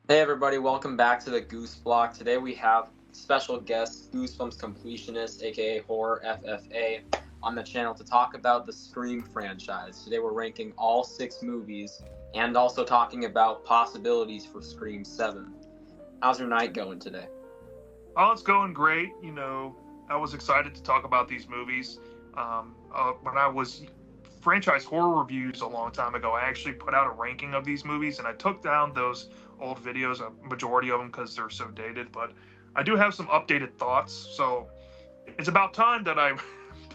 Hey everybody, welcome back to the Goose Block. Today we have special guest Goosebumps completionist, aka Horror FFA, on the channel to talk about the Scream franchise. Today we're ranking all 6 movies and also talking about possibilities for Scream 7. How's your night going today? Oh, it's going great. I was excited to talk about these movies. When I was franchise horror reviews a long time ago, I actually put out a ranking of these movies, and I took down those old videos, a majority of them because they're so dated. But I do have some updated thoughts, so it's about time that I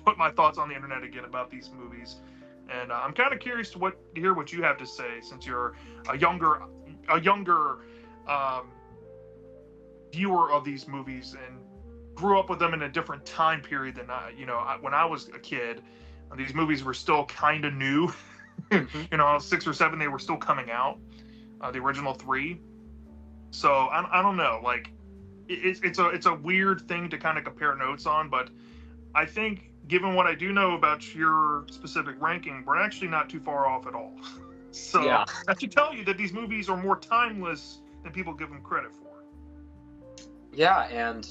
put my thoughts on the internet again about these movies. And I'm kind of curious to hear what you have to say, since you're a younger um, viewer of these movies and grew up with them in a different time period than when I was a kid. These movies were still kind of new. Mm-hmm. I was 6 or 7; they were still coming out. The original three. So I don't know. Like, it's a weird thing to kind of compare notes on, but I think given what I do know about your specific ranking, we're actually not too far off at all. So Yeah, that should tell you that these movies are more timeless than people give them credit for. yeah, and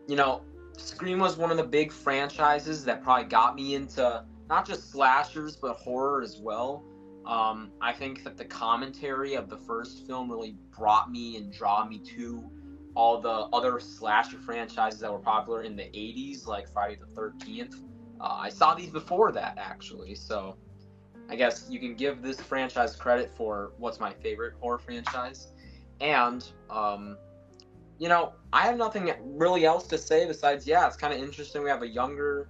you know, Scream was one of the big franchises that probably got me into not just slashers but horror as well. I think that the commentary of the first film really brought me and draw me to all the other slasher franchises that were popular in the 80s, like Friday the 13th. I saw these before that, actually, so I guess you can give this franchise credit for what's my favorite horror franchise. And I have nothing really else to say besides, yeah, it's kind of interesting. We have a younger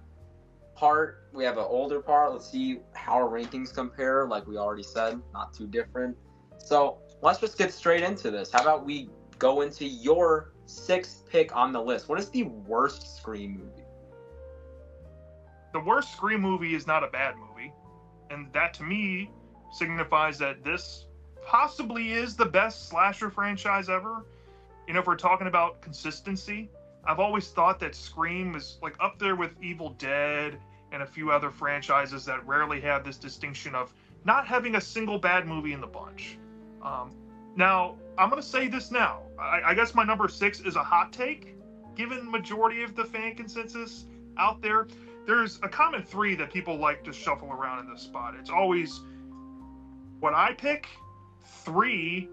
part, we have an older part. Let's see how our rankings compare. Like we already said, not too different. So let's just get straight into this. How about we go into your 6th pick on the list? What is the worst Scream movie? The worst Scream movie is not a bad movie, and that to me signifies that this possibly is the best slasher franchise ever. If we're talking about consistency, I've always thought that Scream is like up there with Evil Dead and a few other franchises that rarely have this distinction of not having a single bad movie in the bunch. Um, Now, I'm going to say this now. I guess my number 6 is a hot take, given majority of the fan consensus out there. There's a common three that people like to shuffle around in this spot. It's always what I pick, 3,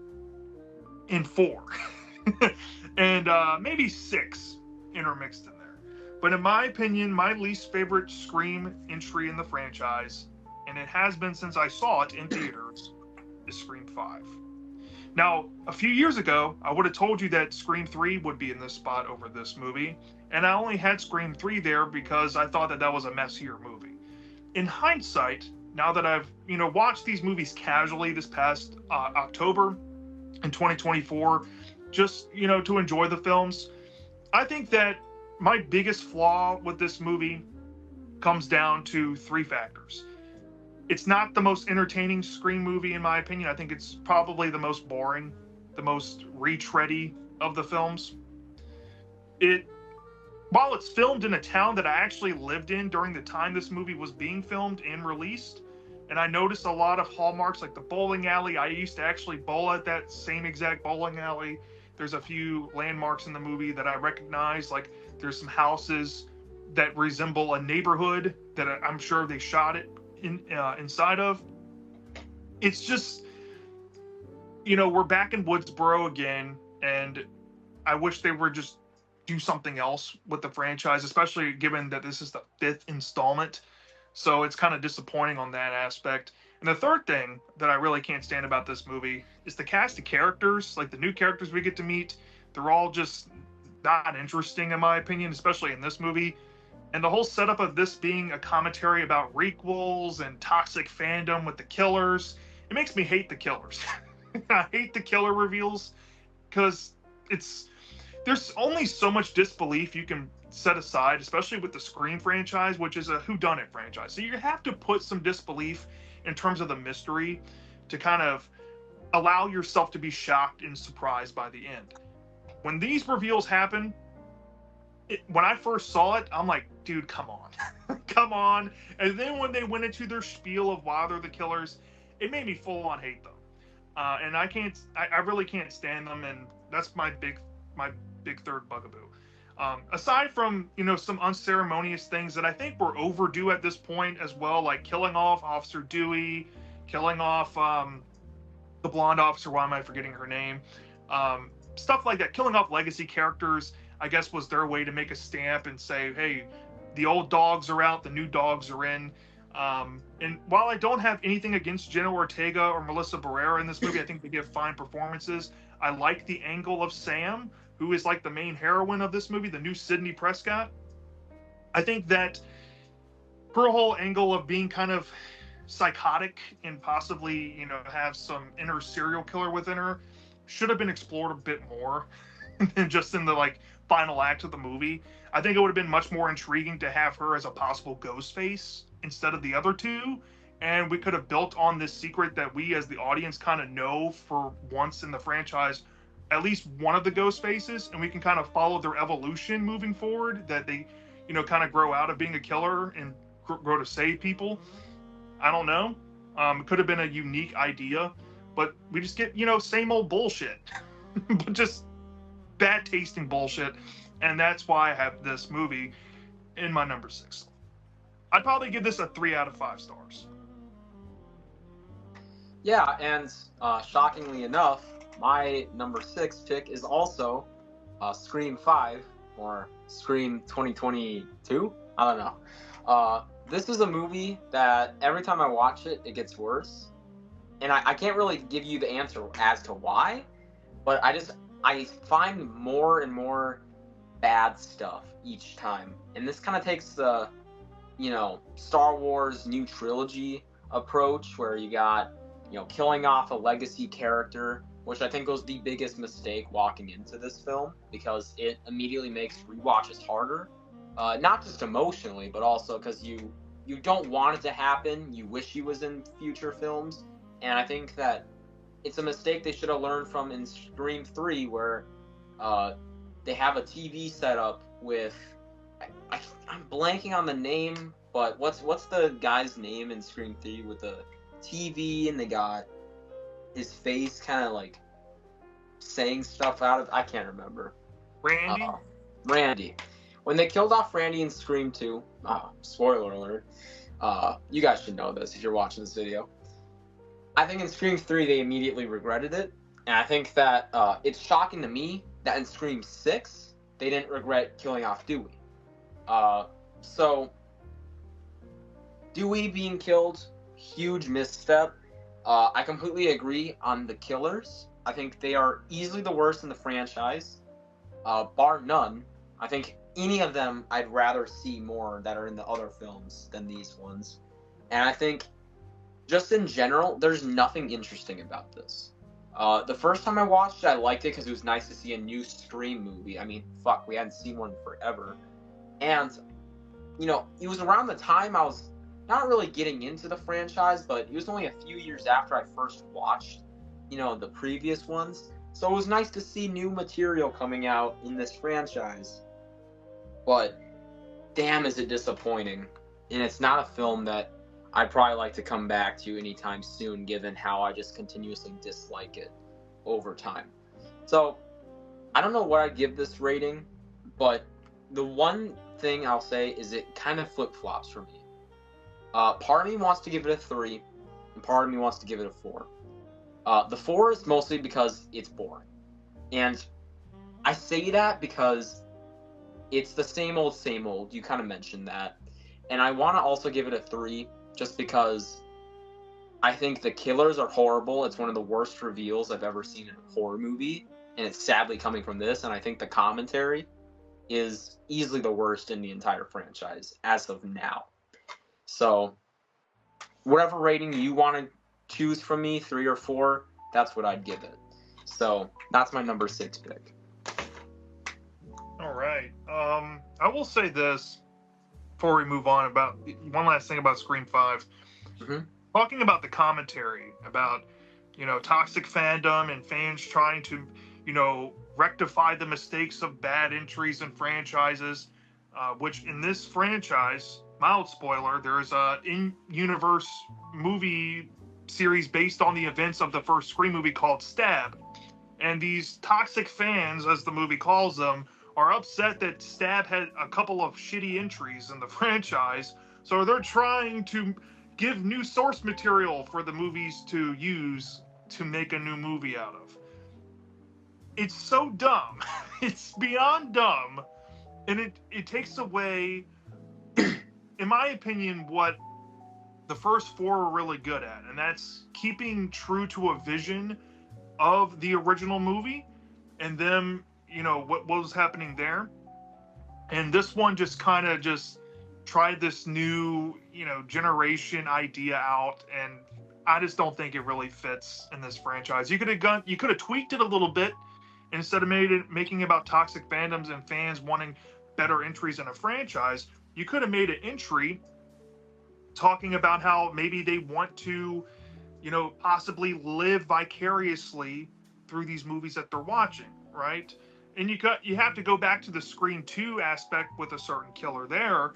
and 4. And maybe 6 intermixed in there. But in my opinion, my least favorite Scream entry in the franchise, and it has been since I saw it in theaters, is Scream 5. Now, a few years ago, I would have told you that Scream 3 would be in this spot over this movie, and I only had Scream 3 there because I thought that that was a messier movie. In hindsight, now that I've watched these movies casually this past October in 2024, just to enjoy the films, I think that my biggest flaw with this movie comes down to 3 factors. It's not the most entertaining Scream movie in my opinion. I think it's probably the most boring, the most retready of the films. It While it's filmed in a town that I actually lived in during the time this movie was being filmed and released, and I noticed a lot of hallmarks like the bowling alley. I used to actually bowl at that same exact bowling alley. There's a few landmarks in the movie that I recognize, like there's some houses that resemble a neighborhood that I'm sure they shot it inside of. It's just, we're back in Woodsboro again, and I wish they were just do something else with the franchise, especially given that this is the 5th installment. So it's kind of disappointing on that aspect. And the third thing that I really can't stand about this movie is the cast of characters, like the new characters we get to meet. They're all just not interesting, in my opinion, especially in this movie. And the whole setup of this being a commentary about requels and toxic fandom with the killers, it makes me hate the killers. I hate the killer reveals because it's there's only so much disbelief you can set aside, especially with the Scream franchise, which is a whodunit franchise. So you have to put some disbelief in terms of the mystery to kind of allow yourself to be shocked and surprised by the end. When these reveals happen, when I first saw it, I'm like, dude, come on. Come on. And then when they went into their spiel of why they're the killers, it made me full on hate them. And I really can't stand them, and that's my big third bugaboo. Aside from some unceremonious things that I think were overdue at this point as well, like killing off Officer Dewey, killing off the blonde officer. Why am I forgetting her name? Stuff like that. Killing off legacy characters, I guess, was their way to make a stamp and say, hey, the old dogs are out, the new dogs are in. And while I don't have anything against Jenna Ortega or Melissa Barrera in this movie, I think they give fine performances. I like the angle of Sam, who is like the main heroine of this movie, the new Sidney Prescott. I think that her whole angle of being kind of psychotic and possibly, have some inner serial killer within her should have been explored a bit more than just in the final act of the movie. I think it would have been much more intriguing to have her as a possible ghost face instead of the other two, and we could have built on this secret that we as the audience kind of know for once in the franchise, at least one of the ghost faces, and we can kind of follow their evolution moving forward, that they kind of grow out of being a killer and grow to save people. I don't know. It could have been a unique idea, but we just get same old bullshit but just bad tasting bullshit, and that's why I have this movie in my number 6. I'd probably give this a 3 out of 5 stars. Yeah, and shockingly enough, my number 6 pick is also Scream 5 or Scream 2022. I don't know. This is a movie that every time I watch it, it gets worse. And I can't really give you the answer as to why, but I find more and more bad stuff each time. And this kind of takes the, Star Wars new trilogy approach where you got, killing off a legacy character, which I think was the biggest mistake walking into this film because it immediately makes rewatches harder. Not just emotionally, but also because you don't want it to happen. You wish he was in future films. And I think that it's a mistake they should have learned from in Scream 3, where they have a TV setup with... I'm blanking on the name, but what's the guy's name in Scream 3 with the TV, and they got his face kind of saying stuff out of... I can't remember. Randy? Randy. When they killed off Randy in Scream 2, spoiler alert, you guys should know this if you're watching this video. I think in Scream 3 they immediately regretted it, and I think that it's shocking to me that in Scream 6 they didn't regret killing off Dewey. So Dewey being killed, huge misstep. I completely agree on the killers. I think they are easily the worst in the franchise, bar none. I think any of them I'd rather see more that are in the other films than these ones. And I think just in general, there's nothing interesting about this. The first time I watched it, I liked it because it was nice to see a new Scream movie. I mean, fuck, we hadn't seen one forever. And, it was around the time I was not really getting into the franchise, but it was only a few years after I first watched, the previous ones. So it was nice to see new material coming out in this franchise. But damn, is it disappointing. And it's not a film that I'd probably like to come back to anytime soon, given how I just continuously dislike it over time. So I don't know what I'd give this rating, but the one thing I'll say is it kind of flip-flops for me. Part of me wants to give it a 3, and part of me wants to give it a 4. The 4 is mostly because it's boring. And I say that because it's the same old. You kind of mentioned that. And I want to also give it a 3 just because I think the killers are horrible. It's one of the worst reveals I've ever seen in a horror movie. And it's sadly coming from this. And I think the commentary is easily the worst in the entire franchise as of now. So whatever rating you want to choose from me, 3 or 4, that's what I'd give it. So that's my number 6 pick. All right. I will say this before we move on about one last thing about Scream 5. Mm-hmm. Talking about the commentary about, toxic fandom and fans trying to, rectify the mistakes of bad entries and franchises, which in this franchise, mild spoiler, there is a in-universe movie series based on the events of the first Scream movie called Stab. And these toxic fans, as the movie calls them, are upset that Stab had a couple of shitty entries in the franchise. So they're trying to give new source material for the movies to use to make a new movie out of. It's so dumb. It's beyond dumb. And it takes away, in my opinion, what the first four were really good at. And that's keeping true to a vision of the original movie and them, you know, what was happening there. And this one just kind of just tried this new, you know, generation idea out, and I just don't think it really fits in this franchise. You could have tweaked it a little bit instead of making about toxic fandoms and fans wanting better entries in a franchise. You could have made an entry talking about how maybe they want to, you know, possibly live vicariously through these movies that they're watching, right? And you have to go back to the Scream 2 aspect with a certain killer there,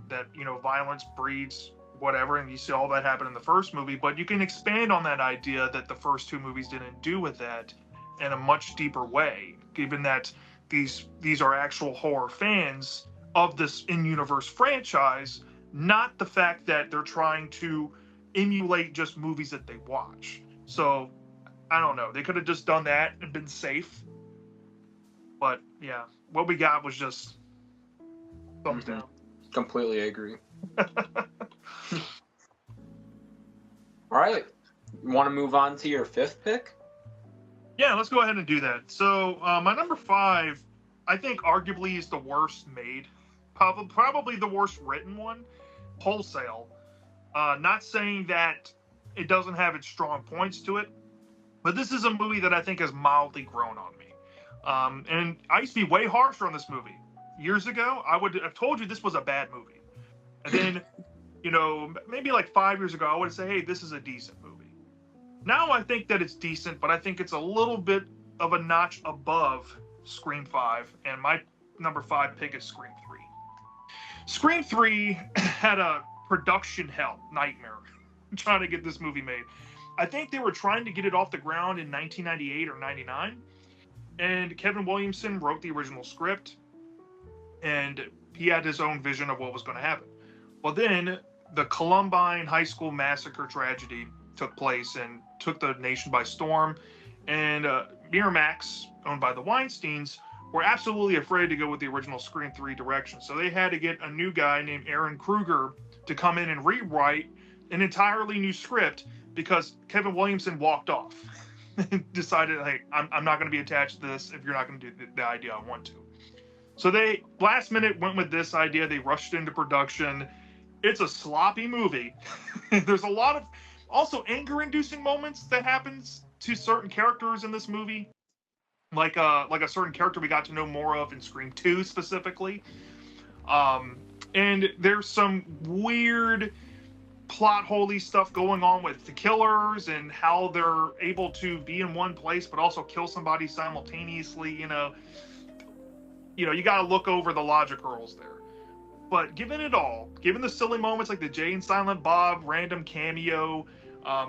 that, you know, violence breeds whatever, and you see all that happen in the first movie, but you can expand on that idea that the first two movies didn't do with that in a much deeper way, given that these are actual horror fans of this in-universe franchise, not the fact that they're trying to emulate just movies that they watch. So I don't know, they could have just done that and been safe, but yeah, what we got was just thumbs down. Completely agree. All right, you want to move on to your fifth pick? Yeah, let's go ahead and do that. So my number 5, I think arguably is the worst made, probably the worst written one, Wholesale. Not saying that it doesn't have its strong points to it, but this is a movie that I think has mildly grown on me. And I used to be way harsher on this movie. Years ago, I would have told you this was a bad movie. And then, you know, maybe like 5 years ago, I would say, hey, this is a decent movie. Now I think that it's decent, but I think it's a little bit of a notch above Scream 5. And my number 5 pick is Scream 3. Scream 3 had a production hell nightmare trying to get this movie made. I think they were trying to get it off the ground in 1998 or 99. And Kevin Williamson wrote the original script, and he had his own vision of what was going to happen. Well, then the Columbine High School massacre tragedy took place and took the nation by storm. And Miramax, owned by the Weinsteins, were absolutely afraid to go with the original Scream 3 direction. So they had to get a new guy named Aaron Kruger to come in and rewrite an entirely new script because Kevin Williamson walked off and decided, hey, I'm not going to be attached to this if you're not going to do the idea I want to. So they, last minute, went with this idea. They rushed into production. It's a sloppy movie. There's a lot of also anger-inducing moments that happens to certain characters in this movie. Like a certain character we got to know more of in Scream 2 specifically. And there's some weird plot holey stuff going on with the killers and how they're able to be in one place but also kill somebody simultaneously. You know, you got to look over the logic hurdles there. But given it all, given the silly moments like the Jay and Silent Bob random cameo,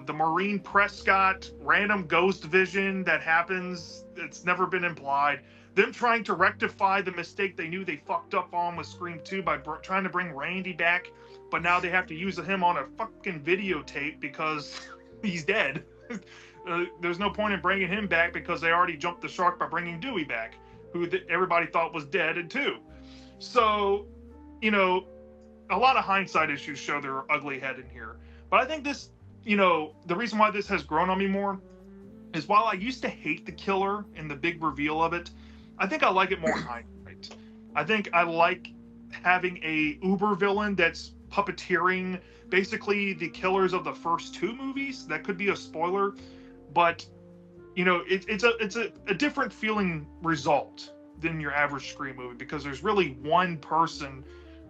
the Maureen Prescott random ghost vision that happens, it's never been implied, them trying to rectify the mistake they knew they fucked up on with Scream 2 by trying to bring Randy back, but now they have to use him on a fucking videotape because he's dead. There's no point in bringing him back because they already jumped the shark by bringing Dewey back, who everybody thought was dead and too. So, you know, a lot of hindsight issues show their ugly head in here. But I think this, you know, the reason why this has grown on me more is while I used to hate the killer and the big reveal of it, I think I like it more in hindsight. I think I like having a uber villain that's puppeteering basically the killers of the first two movies. That could be a spoiler, but you know, it's a different feeling result than your average Scream movie because there's really one person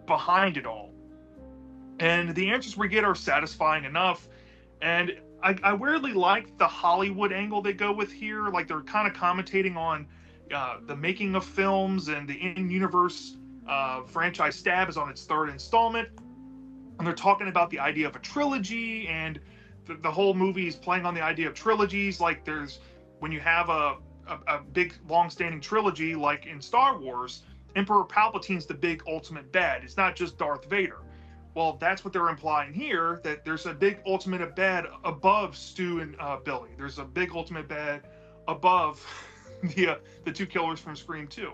behind it all, and the answers we get are satisfying enough. And I weirdly like the Hollywood angle they go with here. Like they're kind of commentating on the making of films, and the in-universe franchise Stab is on its third installment, and they're talking about the idea of a trilogy, and the whole movie is playing on the idea of trilogies. Like there's when you have a big long-standing trilogy like in Star Wars, Emperor Palpatine's the big ultimate bad. It's not just Darth Vader. Well, that's what they're implying here, that there's a big ultimate bad above Stu and Billy. There's a big ultimate bad above the two killers from Scream 2.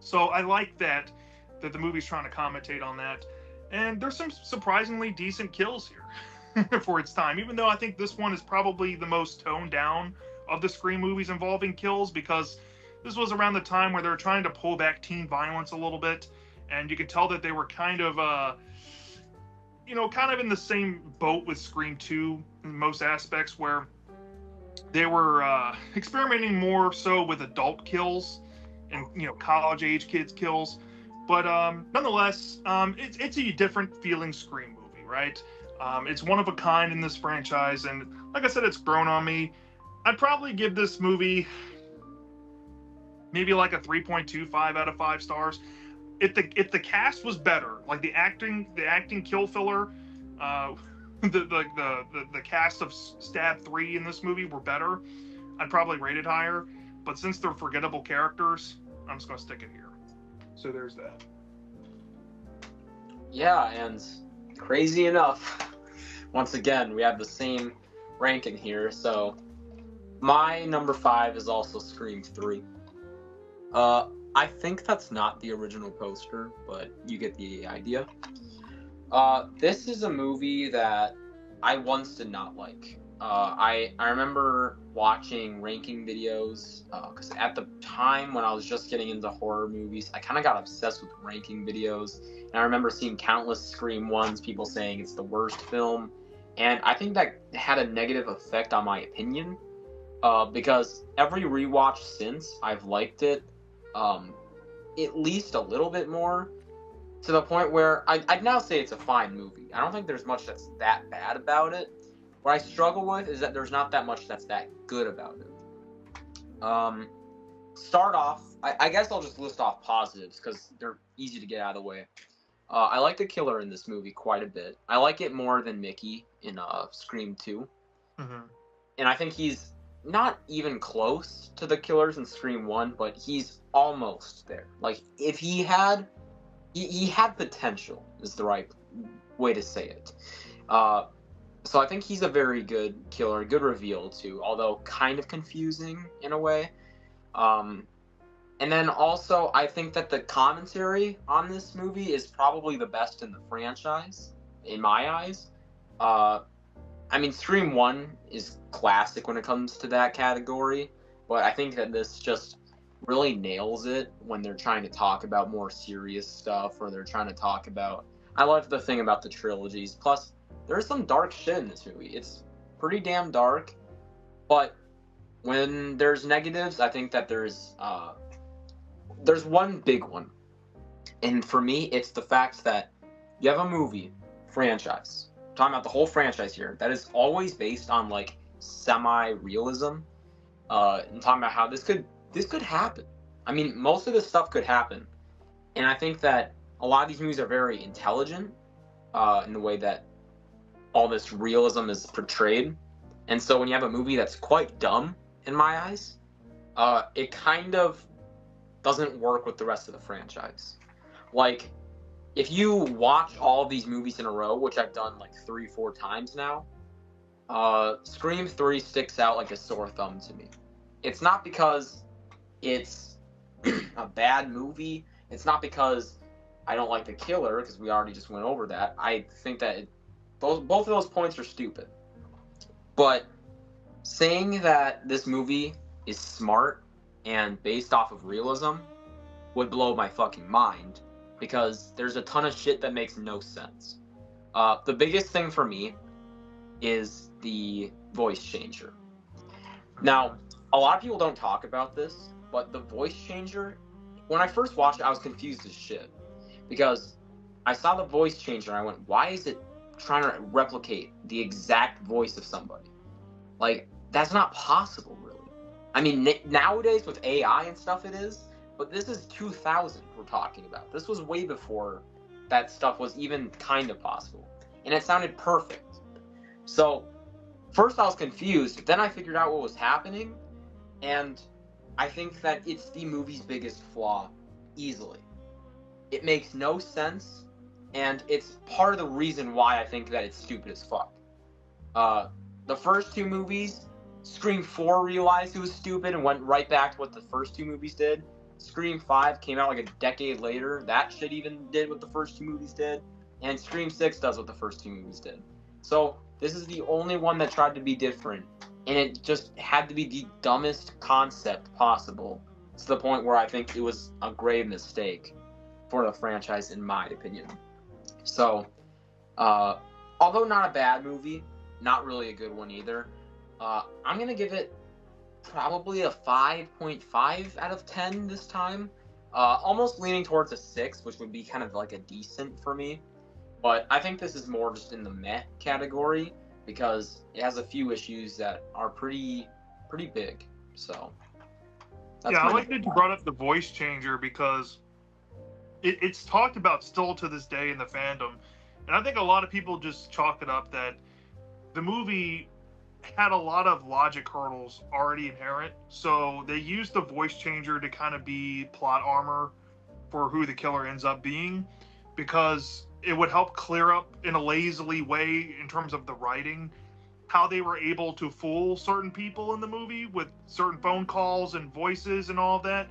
So I like that the movie's trying to commentate on that. And there's some surprisingly decent kills here for its time, even though I think this one is probably the most toned down of the Scream movies involving kills, because this was around the time where they were trying to pull back teen violence a little bit, and you could tell that they were kind of kind of in the same boat with Scream 2 in most aspects, where they were experimenting more so with adult kills and college age kids kills. But nonetheless, it's a different feeling Scream movie, right? It's one of a kind in this franchise, and like I said, it's grown on me. I'd probably give this movie maybe like a 3.25 out of 5 stars. If the cast was better, like the acting kill filler, the cast of Stab 3 in this movie were better, I'd probably rate it higher. But since they're forgettable characters, I'm just gonna stick it here. So there's that. Yeah, and crazy enough, once again, we have the same ranking here. So my number 5 is also Scream 3. I think that's not the original poster, but you get the idea. This is a movie that I once did not like. I remember watching ranking videos, because at the time when I was just getting into horror movies, I kind of got obsessed with ranking videos. And I remember seeing countless Scream ones, people saying it's the worst film. And I think that had a negative effect on my opinion, because every rewatch since, I've liked it at least a little bit more, to the point where I'd now say it's a fine movie. I don't think there's much that's that bad about it. What I struggle with is that there's not that much that's that good about it. Start off, I guess I'll just list off positives because they're easy to get out of the way. I like the killer in this movie quite a bit. I like it more than Mickey in Scream 2. Mm-hmm. And I think he's not even close to the killers in Scream 1, but he's almost there. Like, if he had potential, is the right way to say it. So I think he's a very good killer, good reveal too, although kind of confusing in a way. And then also, I think that the commentary on this movie is probably the best in the franchise, in my eyes. I mean, Scream 1 is classic when it comes to that category, but I think that this just really nails it when they're trying to talk about more serious stuff, or they're trying to talk about... I love the thing about the trilogies. Plus, there's some dark shit in this movie. It's pretty damn dark, but when there's negatives, I think that there's one big one. And for me, it's the fact that you have a movie franchise, talking about the whole franchise here, that is always based on like semi-realism, and talking about how this could happen. I mean, most of this stuff could happen, and I think that a lot of these movies are very intelligent in the way that all this realism is portrayed. And so when you have a movie that's quite dumb, in my eyes, it kind of doesn't work with the rest of the franchise. Like, if you watch all of these movies in a row, which I've done like 3-4 times now, Scream 3 sticks out like a sore thumb to me. It's not because it's a bad movie. It's not because I don't like the killer, because we already just went over that. I think that both of those points are stupid. But saying that this movie is smart and based off of realism would blow my fucking mind, because there's a ton of shit that makes no sense. The biggest thing for me is the voice changer. Now, a lot of people don't talk about this, but the voice changer, when I first watched it, I was confused as shit. Because I saw the voice changer and I went, why is it trying to replicate the exact voice of somebody? Like, that's not possible, really. I mean, nowadays with AI and stuff it is, but this is 2000 we're talking about. This was way before that stuff was even kind of possible. And it sounded perfect. So first I was confused, then I figured out what was happening, and I think that it's the movie's biggest flaw, easily. It makes no sense, and it's part of the reason why I think that it's stupid as fuck. The first two movies, Scream 4 realized it was stupid and went right back to what the first two movies did. Scream 5 came out like a decade later. That shit even did what the first two movies did. And Scream 6 does what the first two movies did. So this is the only one that tried to be different. And it just had to be the dumbest concept possible. To the point where I think it was a grave mistake for the franchise, in my opinion. So, although not a bad movie, not really a good one either, I'm going to give it probably a 5.5 out of 10 this time. Almost leaning towards a 6, which would be kind of like a decent for me. But I think this is more just in the meh category because it has a few issues that are pretty big. So, yeah, I like that you brought up the voice changer because it's talked about still to this day in the fandom. And I think a lot of people just chalk it up that the movie had a lot of logic hurdles already inherent. So they used the voice changer to kind of be plot armor for who the killer ends up being, because it would help clear up in a lazily way in terms of the writing how they were able to fool certain people in the movie with certain phone calls and voices and all of that.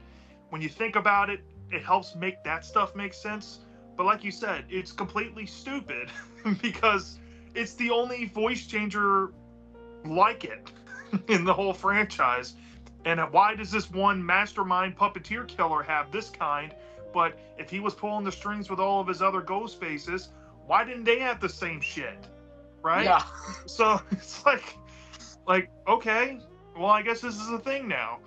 When you think about it, it helps make that stuff make sense. But like you said, it's completely stupid because it's the only voice changer like it in the whole franchise. And why does this one mastermind puppeteer killer have this kind? But if he was pulling the strings with all of his other ghost faces, why didn't they have the same shit? Right? Yeah. So it's like, okay, well, I guess this is a thing now.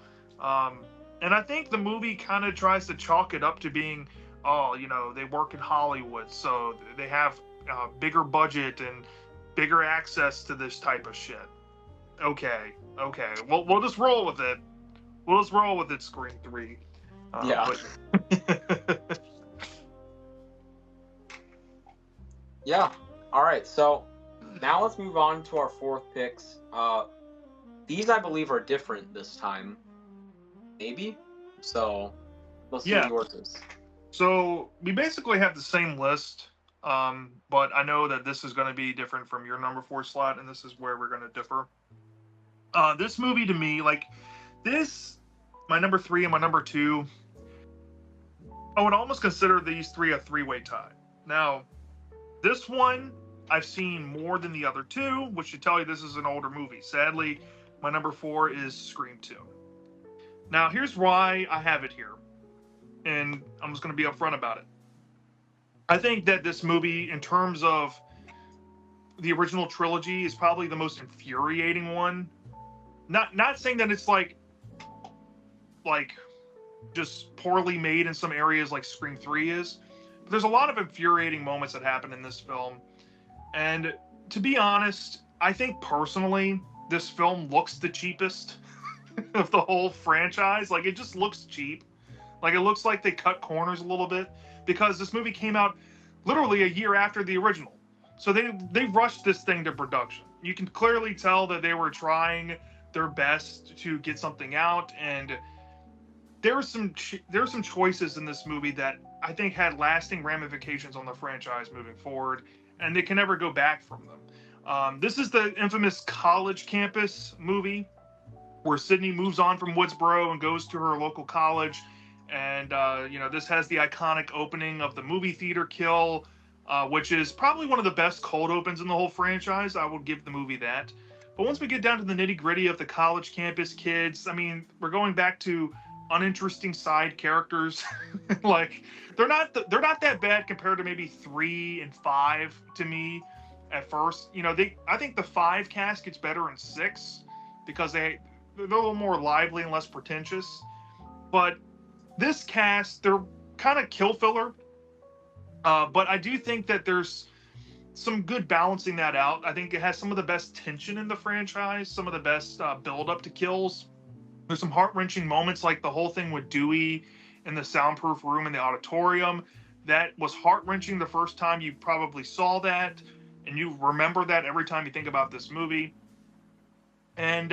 And I think the movie kind of tries to chalk it up to being, oh, you know, they work in Hollywood, so they have bigger budget and bigger access to this type of shit. Okay. Well, we'll just roll with it. We'll just roll with it, Scream 3. Yeah. Yeah. All right. So now let's move on to our fourth picks. These, I believe, are different this time. Maybe. So let's see what yours is. So we basically have the same list, but I know that this is going to be different from your number 4 slot, and this is where we're going to differ. This movie to me, like this, my number 3 and my number 2, I would almost consider these three a three-way tie. Now, this one I've seen more than the other two, which should tell you this is an older movie. Sadly, my number 4 is Scream 2. Now, here's why I have it here, and I'm just going to be upfront about it. I think that this movie, in terms of the original trilogy, is probably the most infuriating one. Not saying that it's like just poorly made in some areas like Scream 3 is, but there's a lot of infuriating moments that happen in this film. And to be honest, I think personally, this film looks the cheapest of the whole franchise. Like, it just looks cheap. Like, it looks like they cut corners a little bit because this movie came out literally a year after the original. So they rushed this thing to production. You can clearly tell that they were trying their best to get something out, and there were some choices in this movie that I think had lasting ramifications on the franchise moving forward, and they can never go back from them. This is the infamous college campus movie where Sydney moves on from Woodsboro and goes to her local college. And, this has the iconic opening of the movie theater kill, which is probably one of the best cold opens in the whole franchise. I will give the movie that. But once we get down to the nitty gritty of the college campus kids, I mean, we're going back to uninteresting side characters. Like, they're not that bad compared to maybe 3 and 5 to me at first. I think the 5 cast gets better in 6 because they're a little more lively and less pretentious. But this cast, they're kind of kill filler. But I do think that there's some good balancing that out. I think it has some of the best tension in the franchise, some of the best build up to kills. There's some heart-wrenching moments, like the whole thing with Dewey in the soundproof room in the auditorium. That was heart-wrenching the first time you probably saw that. and you remember that every time you think about this movie. And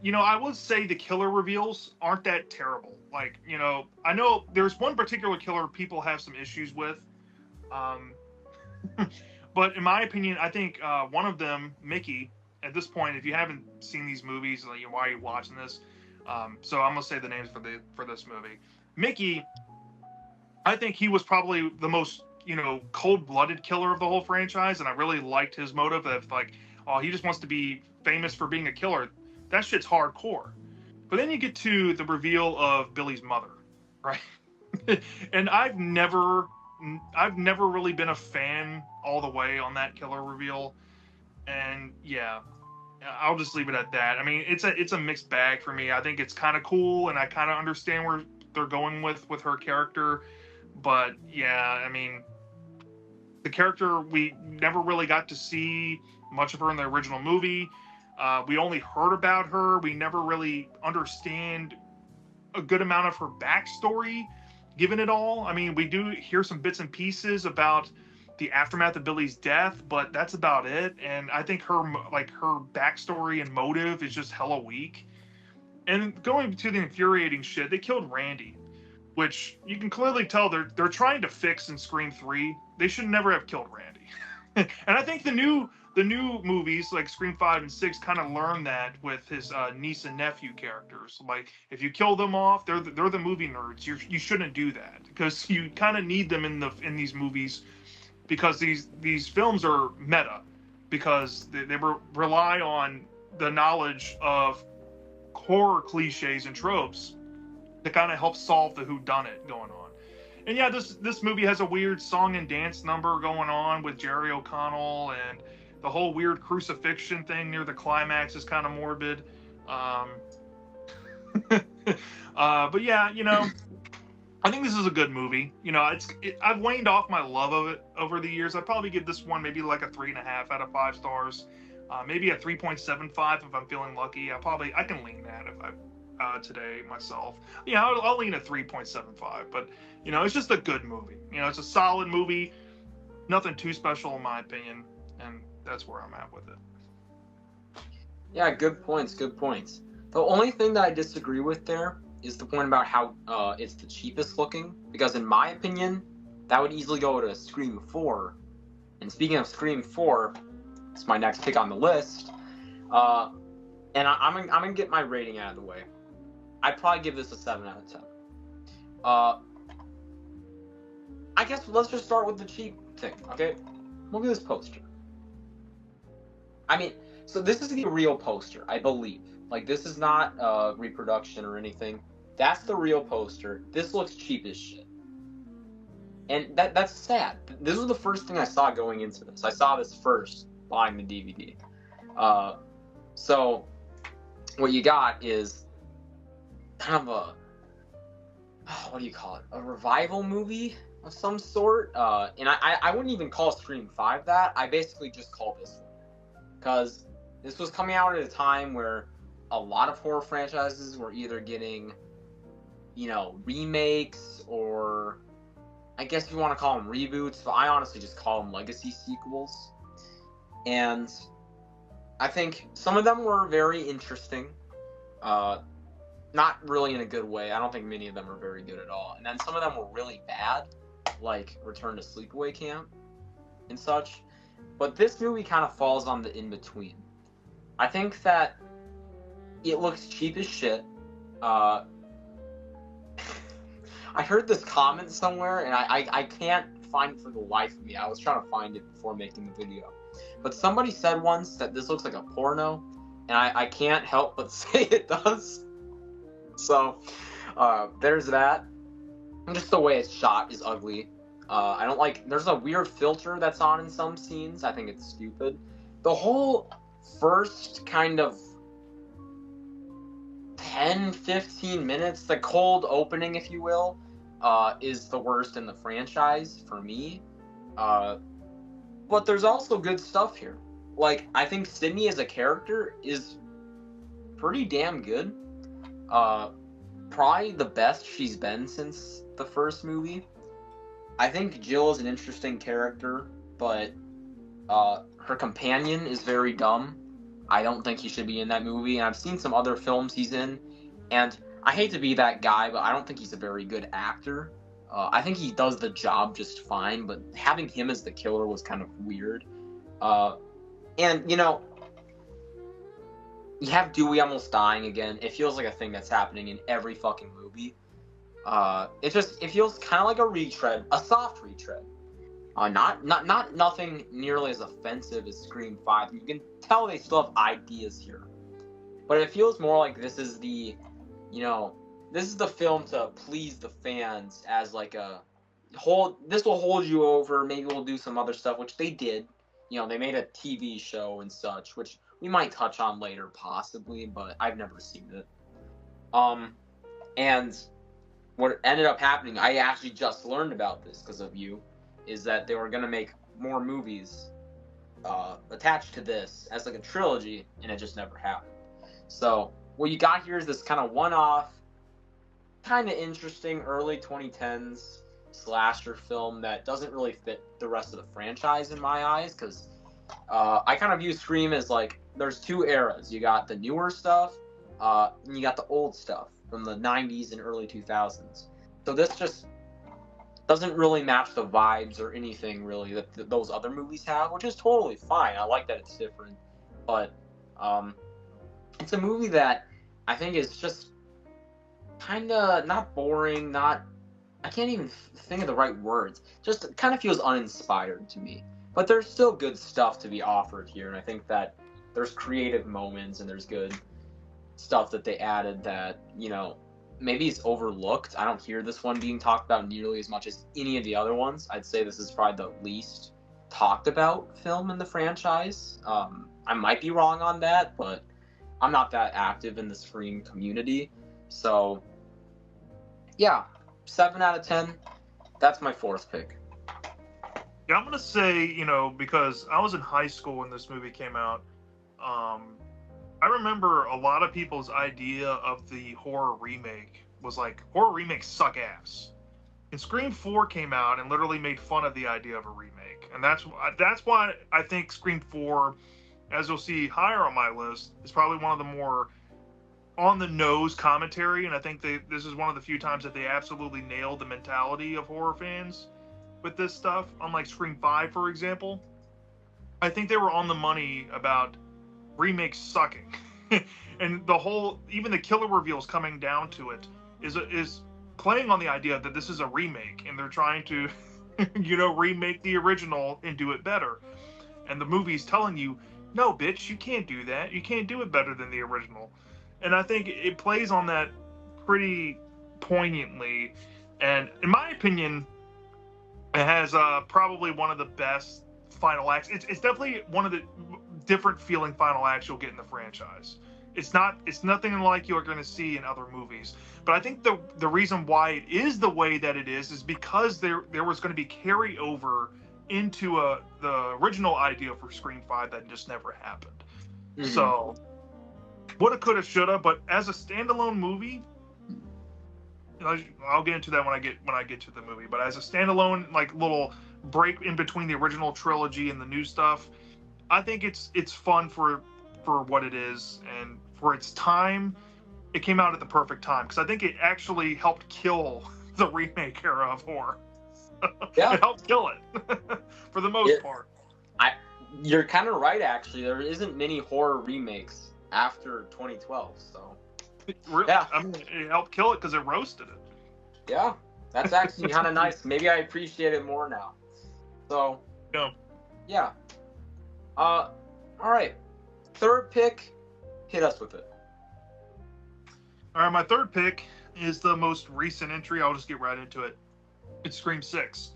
you know, I would say the killer reveals aren't that terrible. Like, you know, I know there's one particular killer people have some issues with. Um, but in my opinion, I think one of them, Mickey, at this point, if you haven't seen these movies, like, why are you watching this? So I'm gonna say the names for this movie. Mickey, I think he was probably the most, you know, cold-blooded killer of the whole franchise, and I really liked his motive of like, oh, he just wants to be famous for being a killer. That shit's hardcore. But then you get to the reveal of Billy's mother, right? And I've never really been a fan all the way on that killer reveal. And yeah, I'll just leave it at that. I mean, it's a mixed bag for me. I think it's kind of cool, and I kind of understand where they're going with her character. But yeah, I mean, the character, we never really got to see much of her in the original movie. We only heard about her. We never really understand a good amount of her backstory, given it all. I mean, we do hear some bits and pieces about the aftermath of Billy's death, but that's about it. And I think her backstory and motive is just hella weak. And going to the infuriating shit, they killed Randy, which you can clearly tell they're trying to fix in Scream 3. They should never have killed Randy. And I think the new movies like Scream 5 and 6 kind of learn that with his niece and nephew characters. Like, if you kill them off, they're the movie nerds. You shouldn't do that, because you kind of need them in these movies, because these films are meta, because they rely on the knowledge of horror cliches and tropes to kind of help solve the whodunit going on. And yeah, this movie has a weird song and dance number going on with Jerry O'Connell, and the whole weird crucifixion thing near the climax is kind of morbid. But yeah, you know, I think this is a good movie. You know, I've waned off my love of it over the years. I'd probably give this one maybe like a 3.5 out of 5 stars. Maybe a 3.75 if I'm feeling lucky. I can lean that if I today myself. Yeah, I'll lean at 3.75. But you know, it's just a good movie. You know, it's a solid movie. Nothing too special in my opinion, and that's where I'm at with it. Yeah, good points. Good points. The only thing that I disagree with there is the point about how it's the cheapest looking, because in my opinion, that would easily go to Scream 4. And speaking of Scream 4, it's my next pick on the list. And I'm gonna get my rating out of the way. I'd probably give this a 7 out of 10. I guess let's just start with the cheap thing, okay? Look at this poster. I mean, so this is the real poster, I believe. Like, this is not a reproduction or anything. That's the real poster. This looks cheap as shit. And that's sad. This was the first thing I saw going into this. I saw this first buying the DVD. So what you got is kind of what do you call it? A revival movie of some sort. And I wouldn't even call Scream 5 that. I basically just call this one. Because this was coming out at a time where a lot of horror franchises were either getting, you know, remakes, or I guess if you want to call them reboots, but I honestly just call them legacy sequels. And I think some of them were very interesting. Not really in a good way. I don't think many of them are very good at all. And then some of them were really bad, like Return to Sleepaway Camp and such. But this movie kind of falls on the in-between. I think that it looks cheap as shit. I heard this comment somewhere, and I can't find it for the life of me. I was trying to find it before making the video. But somebody said once that this looks like a porno, and I can't help but say it does. So, there's that. And just the way it's shot is ugly. I don't like... There's a weird filter that's on in some scenes. I think it's stupid. The whole first kind of 10-15 minutes, the cold opening, if you will, is the worst in the franchise for me. But there's also good stuff here. Like, I think Sydney as a character is pretty damn good. Probably the best she's been since the first movie. I think Jill is an interesting character. but her companion is very dumb. I don't think he should be in that movie. And I've seen some other films he's in, and I hate to be that guy, but I don't think he's a very good actor. I think he does the job just fine, but having him as the killer was kind of weird. And, you know, you have Dewey almost dying again. It feels like a thing that's happening in every fucking movie. It feels kind of like a retread, a soft retread. Not nothing nearly as offensive as Scream 5. You can tell they still have ideas here, but it feels more like this is the film to please the fans, as like this will hold you over. Maybe we'll do some other stuff, which they did. You know, they made a TV show and such, which we might touch on later possibly, but I've never seen it. And what ended up happening, I actually just learned about this because of you, is that they were going to make more movies attached to this as like a trilogy, and it just never happened. So what you got here is this kind of one-off, kind of interesting early 2010s slasher film that doesn't really fit the rest of the franchise in my eyes, because I kind of view Scream as like there's two eras. You got the newer stuff, and you got the old stuff from the 90s and early 2000s. So this just doesn't really match the vibes or anything really that those other movies have, which is totally fine. I like that it's different, but it's a movie that I think is just kind of not boring, I can't even think of the right words. Just kind of feels uninspired to me. But there's still good stuff to be offered here, and I think that there's creative moments and there's good stuff that they added that, you know, maybe it's overlooked. I don't hear this one being talked about nearly as much as any of the other ones. I'd say this is probably the least talked about film in the franchise. I might be wrong on that, but I'm not that active in the Scream community. So, yeah, 7 out of 10. That's my fourth pick. Yeah, I'm going to say, you know, because I was in high school when this movie came out, I remember a lot of people's idea of the horror remake was like, horror remakes suck ass. And Scream 4 came out and literally made fun of the idea of a remake. And that's why I think Scream 4, as you'll see higher on my list, is probably one of the more on-the-nose commentary. And I think this is one of the few times that they absolutely nailed the mentality of horror fans with this stuff. Unlike Scream 5, for example, I think they were on the money about remakes sucking. And the whole, even the killer reveals coming down to it, is playing on the idea that this is a remake and they're trying to you know, remake the original and do it better. And the movie's telling you, no bitch, you can't do that, you can't do it better than the original. And I think it plays on that pretty poignantly, and in my opinion it has probably one of the best final acts. It's definitely one of the different feeling final acts you'll get in the franchise. It's nothing like you're going to see in other movies. But I think the reason why it is the way that it is because there was going to be carryover into the original idea for Scream 5 that just never happened. Mm-hmm. So, woulda, coulda, shoulda. But as a standalone movie, I'll get into that when I get to the movie. But as a standalone, like, little break in between the original trilogy and the new stuff, I think it's fun for what it is, and for its time, it came out at the perfect time, because I think it actually helped kill the remake era of horror. Yeah. It helped kill it for the most part. You're kind of right, actually. There isn't many horror remakes after 2012, so really, yeah. I mean, it helped kill it because it roasted it. Yeah, that's actually kind of nice. Maybe I appreciate it more now. So yeah. All right. Third pick, hit us with it. All right, my third pick is the most recent entry. I'll just get right into it. It's Scream 6.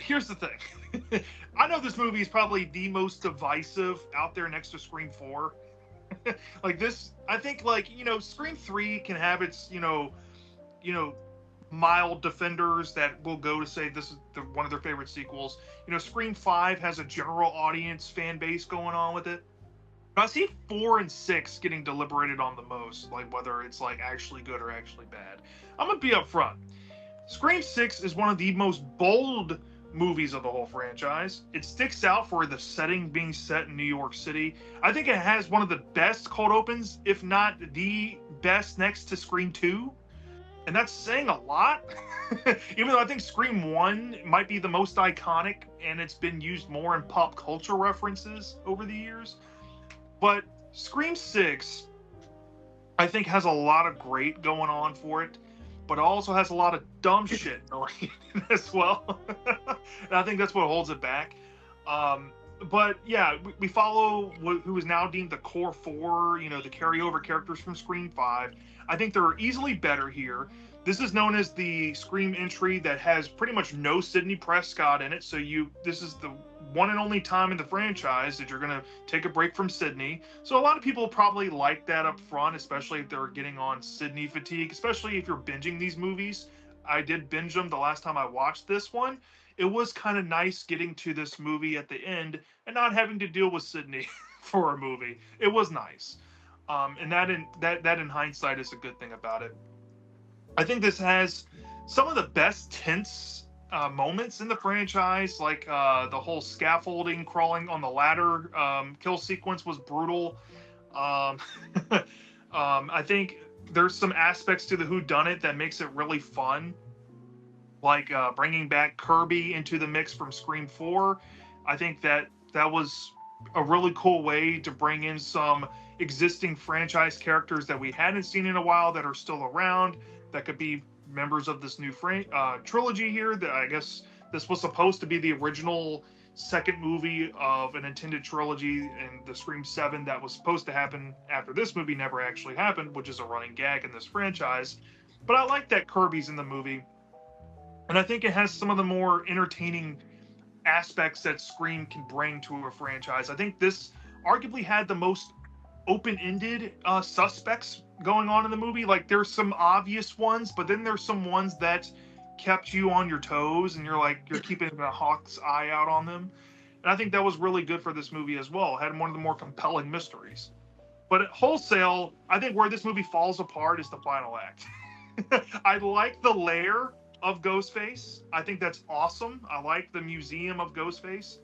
Here's the thing. I know this movie is probably the most divisive out there next to Scream 4. Like this, I think, like, you know, Scream 3 can have its, you know, mild defenders that will go to say this is one of their favorite sequels. You know, Scream 5 has a general audience fan base going on with it. But I see 4 and 6 getting deliberated on the most, like whether it's like actually good or actually bad. I'm gonna be upfront. Scream 6 is one of the most bold movies of the whole franchise. It sticks out for the setting being set in New York City. I think it has one of the best cold opens, if not the best, next to Scream 2. And that's saying a lot. Even though I think Scream 1 might be the most iconic and it's been used more in pop culture references over the years. But Scream 6, I think, has a lot of great going on for it, but it also has a lot of dumb shit going as well. And I think that's what holds it back. But yeah, we follow who is now deemed the core four, the carryover characters from Scream 5. I think they're easily better here. This is known as the Scream entry that has pretty much no Sidney Prescott in it. So this is the one and only time in the franchise that you're going to take a break from Sidney. So a lot of people probably like that up front, especially if they're getting on Sidney fatigue, especially if you're binging these movies. I did binge them the last time I watched this one. It was kind of nice getting to this movie at the end and not having to deal with Sidney for a movie. It was nice. And that in hindsight is a good thing about it. I think this has some of the best tense moments in the franchise, like the whole scaffolding, crawling on the ladder kill sequence was brutal. I think there's some aspects to the whodunit that makes it really fun, like bringing back Kirby into the mix from Scream 4. I think that was a really cool way to bring in some existing franchise characters that we hadn't seen in a while that are still around, that could be members of this new trilogy here. That I guess this was supposed to be the original second movie of an intended trilogy, and the Scream 7 that was supposed to happen after this movie never actually happened, which is a running gag in this franchise. But I like that Kirby's in the movie, and I think it has some of the more entertaining aspects that Scream can bring to a franchise. I think this arguably had the most open-ended suspects going on in the movie. Like, there's some obvious ones, but then there's some ones that kept you on your toes, and you're keeping a hawk's eye out on them. And I think that was really good for this movie as well. It had one of the more compelling mysteries. But at wholesale, I think where this movie falls apart is the final act. I like the lair of Ghostface. I think that's awesome. I like the museum of Ghostface.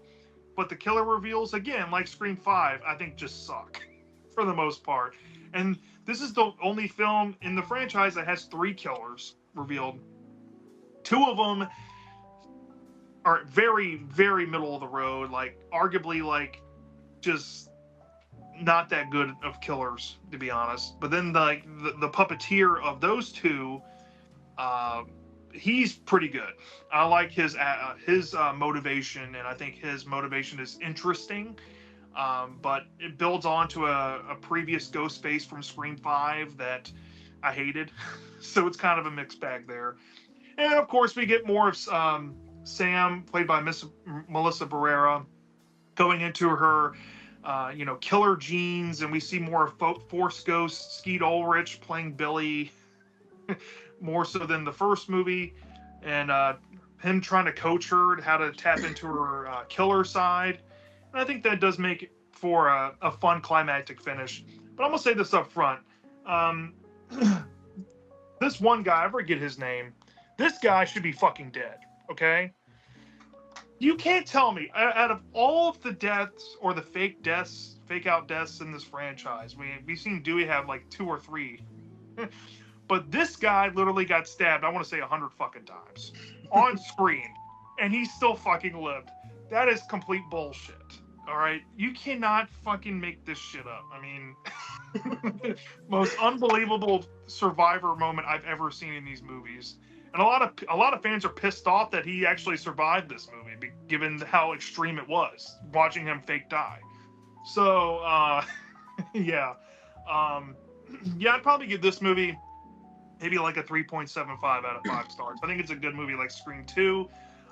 But the killer reveals, again, like Scream 5, I think just suck for the most part. And this is the only film in the franchise that has 3 killers revealed. 2 of them are very, very middle of the road, arguably just not that good of killers, to be honest. But then the puppeteer of those 2, he's pretty good. I like his motivation, and I think his motivation is interesting. But it builds on to a previous Ghostface from Scream 5 that I hated. So it's kind of a mixed bag there. And of course, we get more of Sam, played by Melissa Barrera, going into her, killer genes, and we see more of Force Ghost Skeet Ulrich playing Billy, more so than the first movie, and him trying to coach her how to tap into her killer side. And I think that does make it for a fun climactic finish. But I'm gonna say this up front: this one guy, I forget his name. This guy should be fucking dead, okay? You can't tell me, out of all of the deaths or the fake out deaths in this franchise, we've seen Dewey have 2 or 3. But this guy literally got stabbed, I want to say 100 fucking times on screen, and he still fucking lived. That is complete bullshit, all right? You cannot fucking make this shit up. I mean, most unbelievable survivor moment I've ever seen in these movies. And a lot of fans are pissed off that he actually survived this movie, given how extreme it was, watching him fake die. So, yeah. I'd probably give this movie maybe a 3.75 out of 5 stars. I think it's a good movie like Scream 2,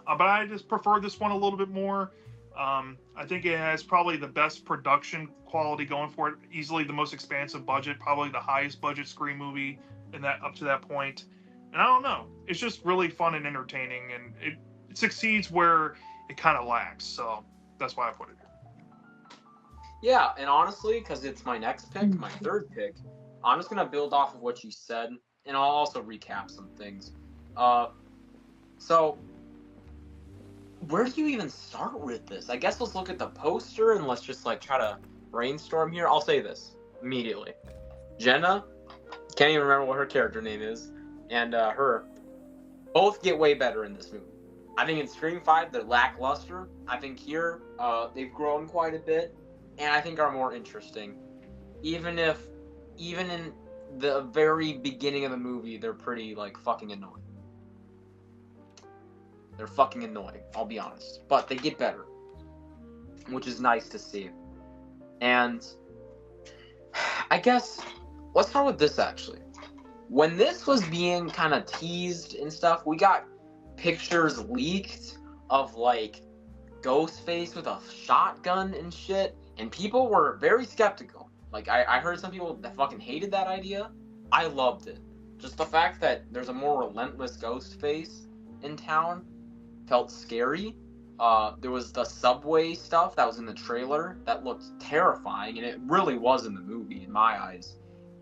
but I just prefer this one a little bit more. I think it has probably the best production quality going for it, easily the most expansive budget, probably the highest budget Scream movie in that up to that point. And I don't know, it's just really fun and entertaining, and it succeeds where it kind of lacks. So that's why I put it here. Yeah, and honestly, because it's my next pick, my third pick, I'm just going to build off of what you said, and I'll also recap some things. So, where do you even start with this? I guess let's look at the poster and let's just like try to brainstorm here. I'll say this immediately. Jenna, can't even remember what her character name is, and her both get way better in this movie. I think in Scream 5 they're lackluster. I think here they've grown quite a bit, and I think are more interesting. Even in the very beginning of the movie, they're pretty like fucking annoying. They're fucking annoying, I'll be honest. But they get better, which is nice to see. And I guess let's start with this actually. When this was being kind of teased and stuff, we got pictures leaked of like Ghostface with a shotgun and shit, and people were very skeptical. Like I heard some people that fucking hated that idea. I loved it. Just the fact that there's a more relentless Ghostface in town felt scary. There was the subway stuff that was in the trailer that looked terrifying, and it really was in the movie in my eyes.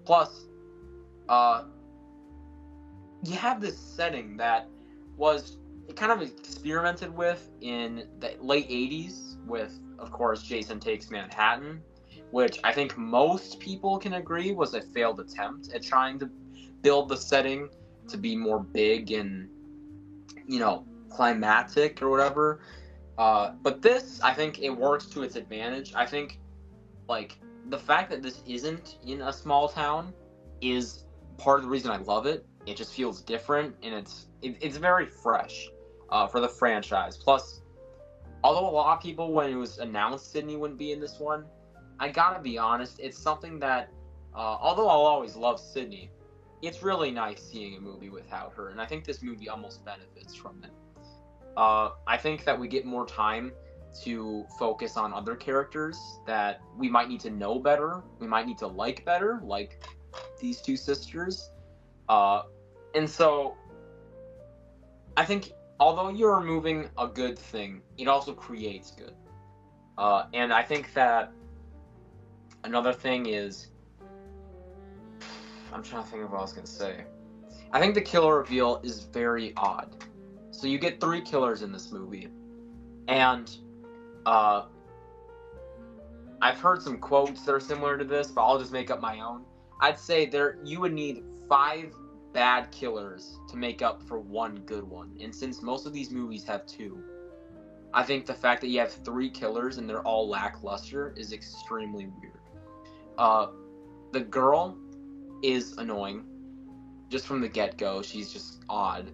Plus, you have this setting that was kind of experimented with in the late 80s with, of course, Jason Takes Manhattan, which I think most people can agree was a failed attempt at trying to build the setting to be more big and, you know, climactic or whatever. But this, I think it works to its advantage. I think, like, the fact that this isn't in a small town is part of the reason I love it. It just feels different, and it's very fresh for the franchise. Plus, although a lot of people, when it was announced Sydney wouldn't be in this one, I gotta be honest, it's something that, although I'll always love Sydney, it's really nice seeing a movie without her, and I think this movie almost benefits from it. I think that we get more time to focus on other characters that we might need to know better, we might need to like better, like these two sisters. And so, I think, although you're removing a good thing, it also creates good. And I think that another thing is, I'm trying to think of what I was going to say. I think the killer reveal is very odd. So you get 3 killers in this movie, and I've heard some quotes that are similar to this, but I'll just make up my own. I'd say you would need 5 bad killers to make up for 1 good one, and since most of these movies have 2, I think the fact that you have 3 killers and they're all lackluster is extremely weird. The girl is annoying just from the get-go. She's just odd.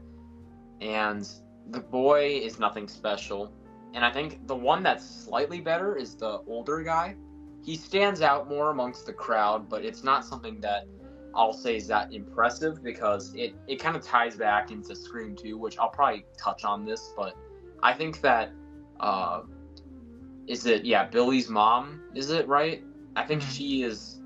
And the boy is nothing special. And I think the one that's slightly better is the older guy. He stands out more amongst the crowd, but it's not something that I'll say is that impressive because it kind of ties back into Scream 2, which I'll probably touch on this, but I think that, Billy's mom, is it, right? I think she is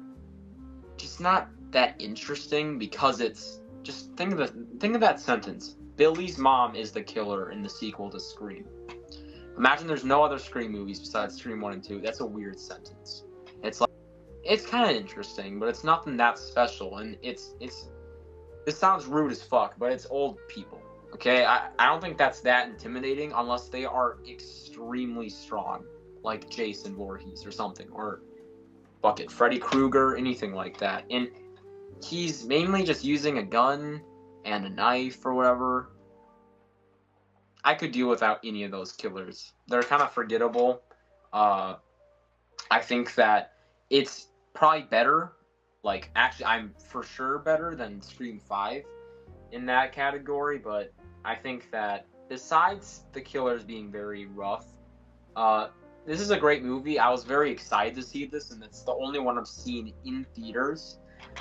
just not that interesting because it's, just think of that sentence. Billy's mom is the killer in the sequel to Scream. Imagine there's no other Scream movies besides Scream 1 and 2. That's a weird sentence. It's like, it's kind of interesting, but it's nothing that special. And this sounds rude as fuck, but it's old people. Okay? I don't think that's that intimidating unless they are extremely strong, like Jason Voorhees or something, or Freddy Krueger, anything like that. And he's mainly just using a gun and a knife or whatever. I could deal without any of those killers. They're kind of forgettable. I think that it's probably better. Like, actually, I'm for sure better than Scream 5 in that category, but I think that besides the killers being very rough, this is a great movie. I was very excited to see this, and it's the only one I've seen in theaters.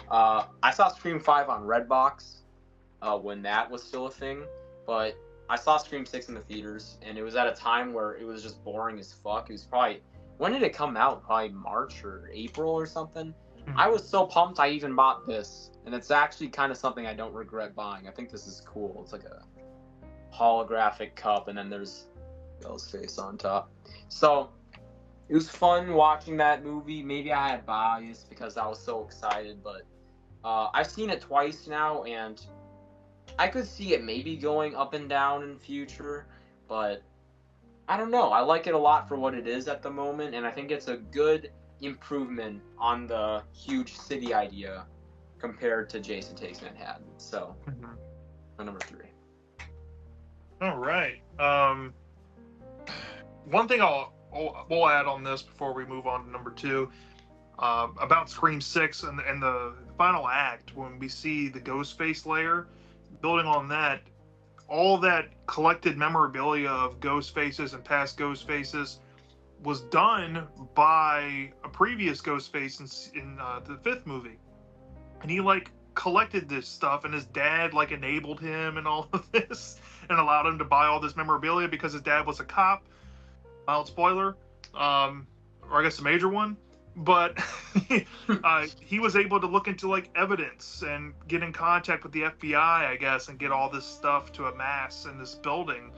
I saw Scream 5 on Redbox when that was still a thing, but I saw Scream 6 in the theaters, and it was at a time where it was just boring as fuck. It was probably, when did it come out? Probably March or April or something. I was so pumped I even bought this, and it's actually kind of something I don't regret buying. I think this is cool. It's like a holographic cup, and then there's Ghostface on top. So it was fun watching that movie. Maybe I had bias because I was so excited, but I've seen it twice now, and I could see it maybe going up and down in the future, but I don't know. I like it a lot for what it is at the moment, and I think it's a good improvement on the huge city idea compared to Jason Takes Manhattan. So, my number 3. All right. One thing we'll add on this before we move on to number 2, about Scream 6 and the final act, when we see the Ghostface layer, building on that, all that collected memorabilia of Ghostfaces and past Ghostfaces was done by a previous Ghostface in the 5th movie, and he like collected this stuff, and his dad like enabled him and all of this, and allowed him to buy all this memorabilia because his dad was a cop. Mild spoiler, or I guess a major one. But he was able to look into like evidence and get in contact with the FBI, I guess, and get all this stuff to amass in this building.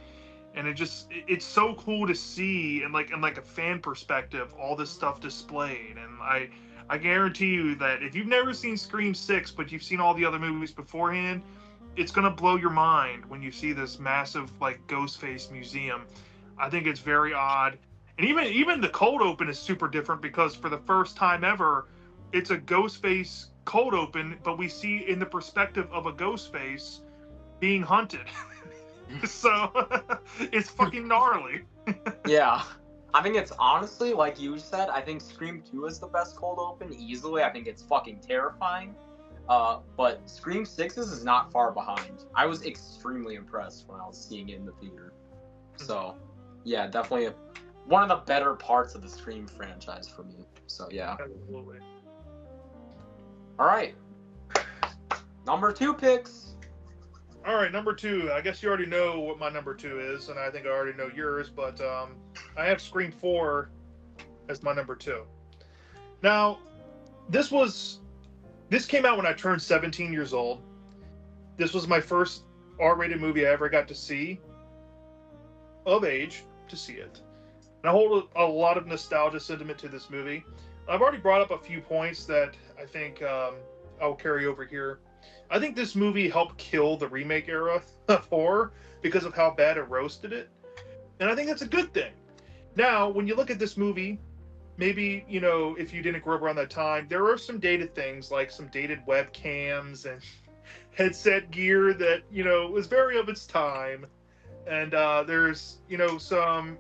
And it's so cool to see, and like in like a fan perspective, all this stuff displayed. And I guarantee you that if you've never seen Scream 6, but you've seen all the other movies beforehand, it's gonna blow your mind when you see this massive like Ghostface museum. I think it's very odd. And even the cold open is super different, because for the first time ever, it's a Ghostface cold open, but we see in the perspective of a Ghostface being hunted. So it's fucking gnarly. Yeah. I think it's honestly, like you said, I think Scream 2 is the best cold open easily. I think it's fucking terrifying. But Scream 6's is not far behind. I was extremely impressed when I was seeing it in the theater. So, yeah, definitely one of the better parts of the Scream franchise for me. So, yeah. Absolutely. All right. Number 2 picks. All right, number 2. I guess you already know what my number 2 is, and I think I already know yours, but I have Scream 4 as my number 2. Now, this came out when I turned 17 years old. This was my first R-rated movie I ever got to see, of age, to see it. And I hold a lot of nostalgia sentiment to this movie. I've already brought up a few points that I think I'll carry over here. I think this movie helped kill the remake era of horror because of how bad it roasted it. And I think that's a good thing. Now, when you look at this movie, maybe, you know, if you didn't grow up around that time, there are some dated things, like some dated webcams and headset gear that, you know, was very of its time. And there's, you know, some,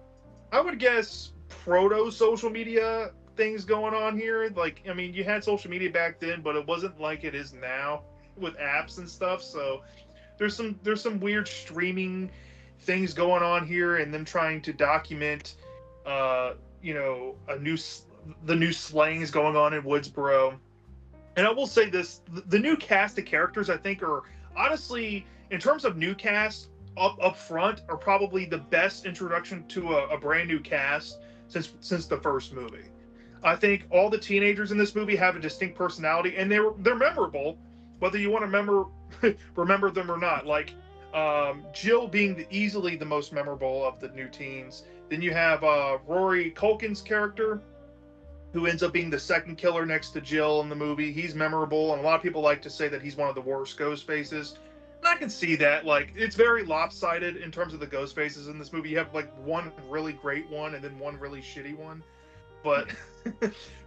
I would guess, proto-social media things going on here. Like, I mean, you had social media back then, but it wasn't like it is now with apps and stuff. So there's some weird streaming things going on here, and them trying to document, you know, the new slangs going on in Woodsboro. And I will say this: the new cast of characters, I think, are honestly, in terms of new cast, up front, are probably the best introduction to a brand new cast since the first movie. I think all the teenagers in this movie have a distinct personality, and they're memorable, whether you want to remember them or not. Like Jill being easily the most memorable of the new teens. Then you have Rory Culkin's character, who ends up being the second killer next to Jill in the movie. He's memorable, and a lot of people like to say that he's one of the worst ghost faces. And I can see that. Like, it's very lopsided in terms of the ghost faces in this movie. You have like one really great one and then one really shitty one. But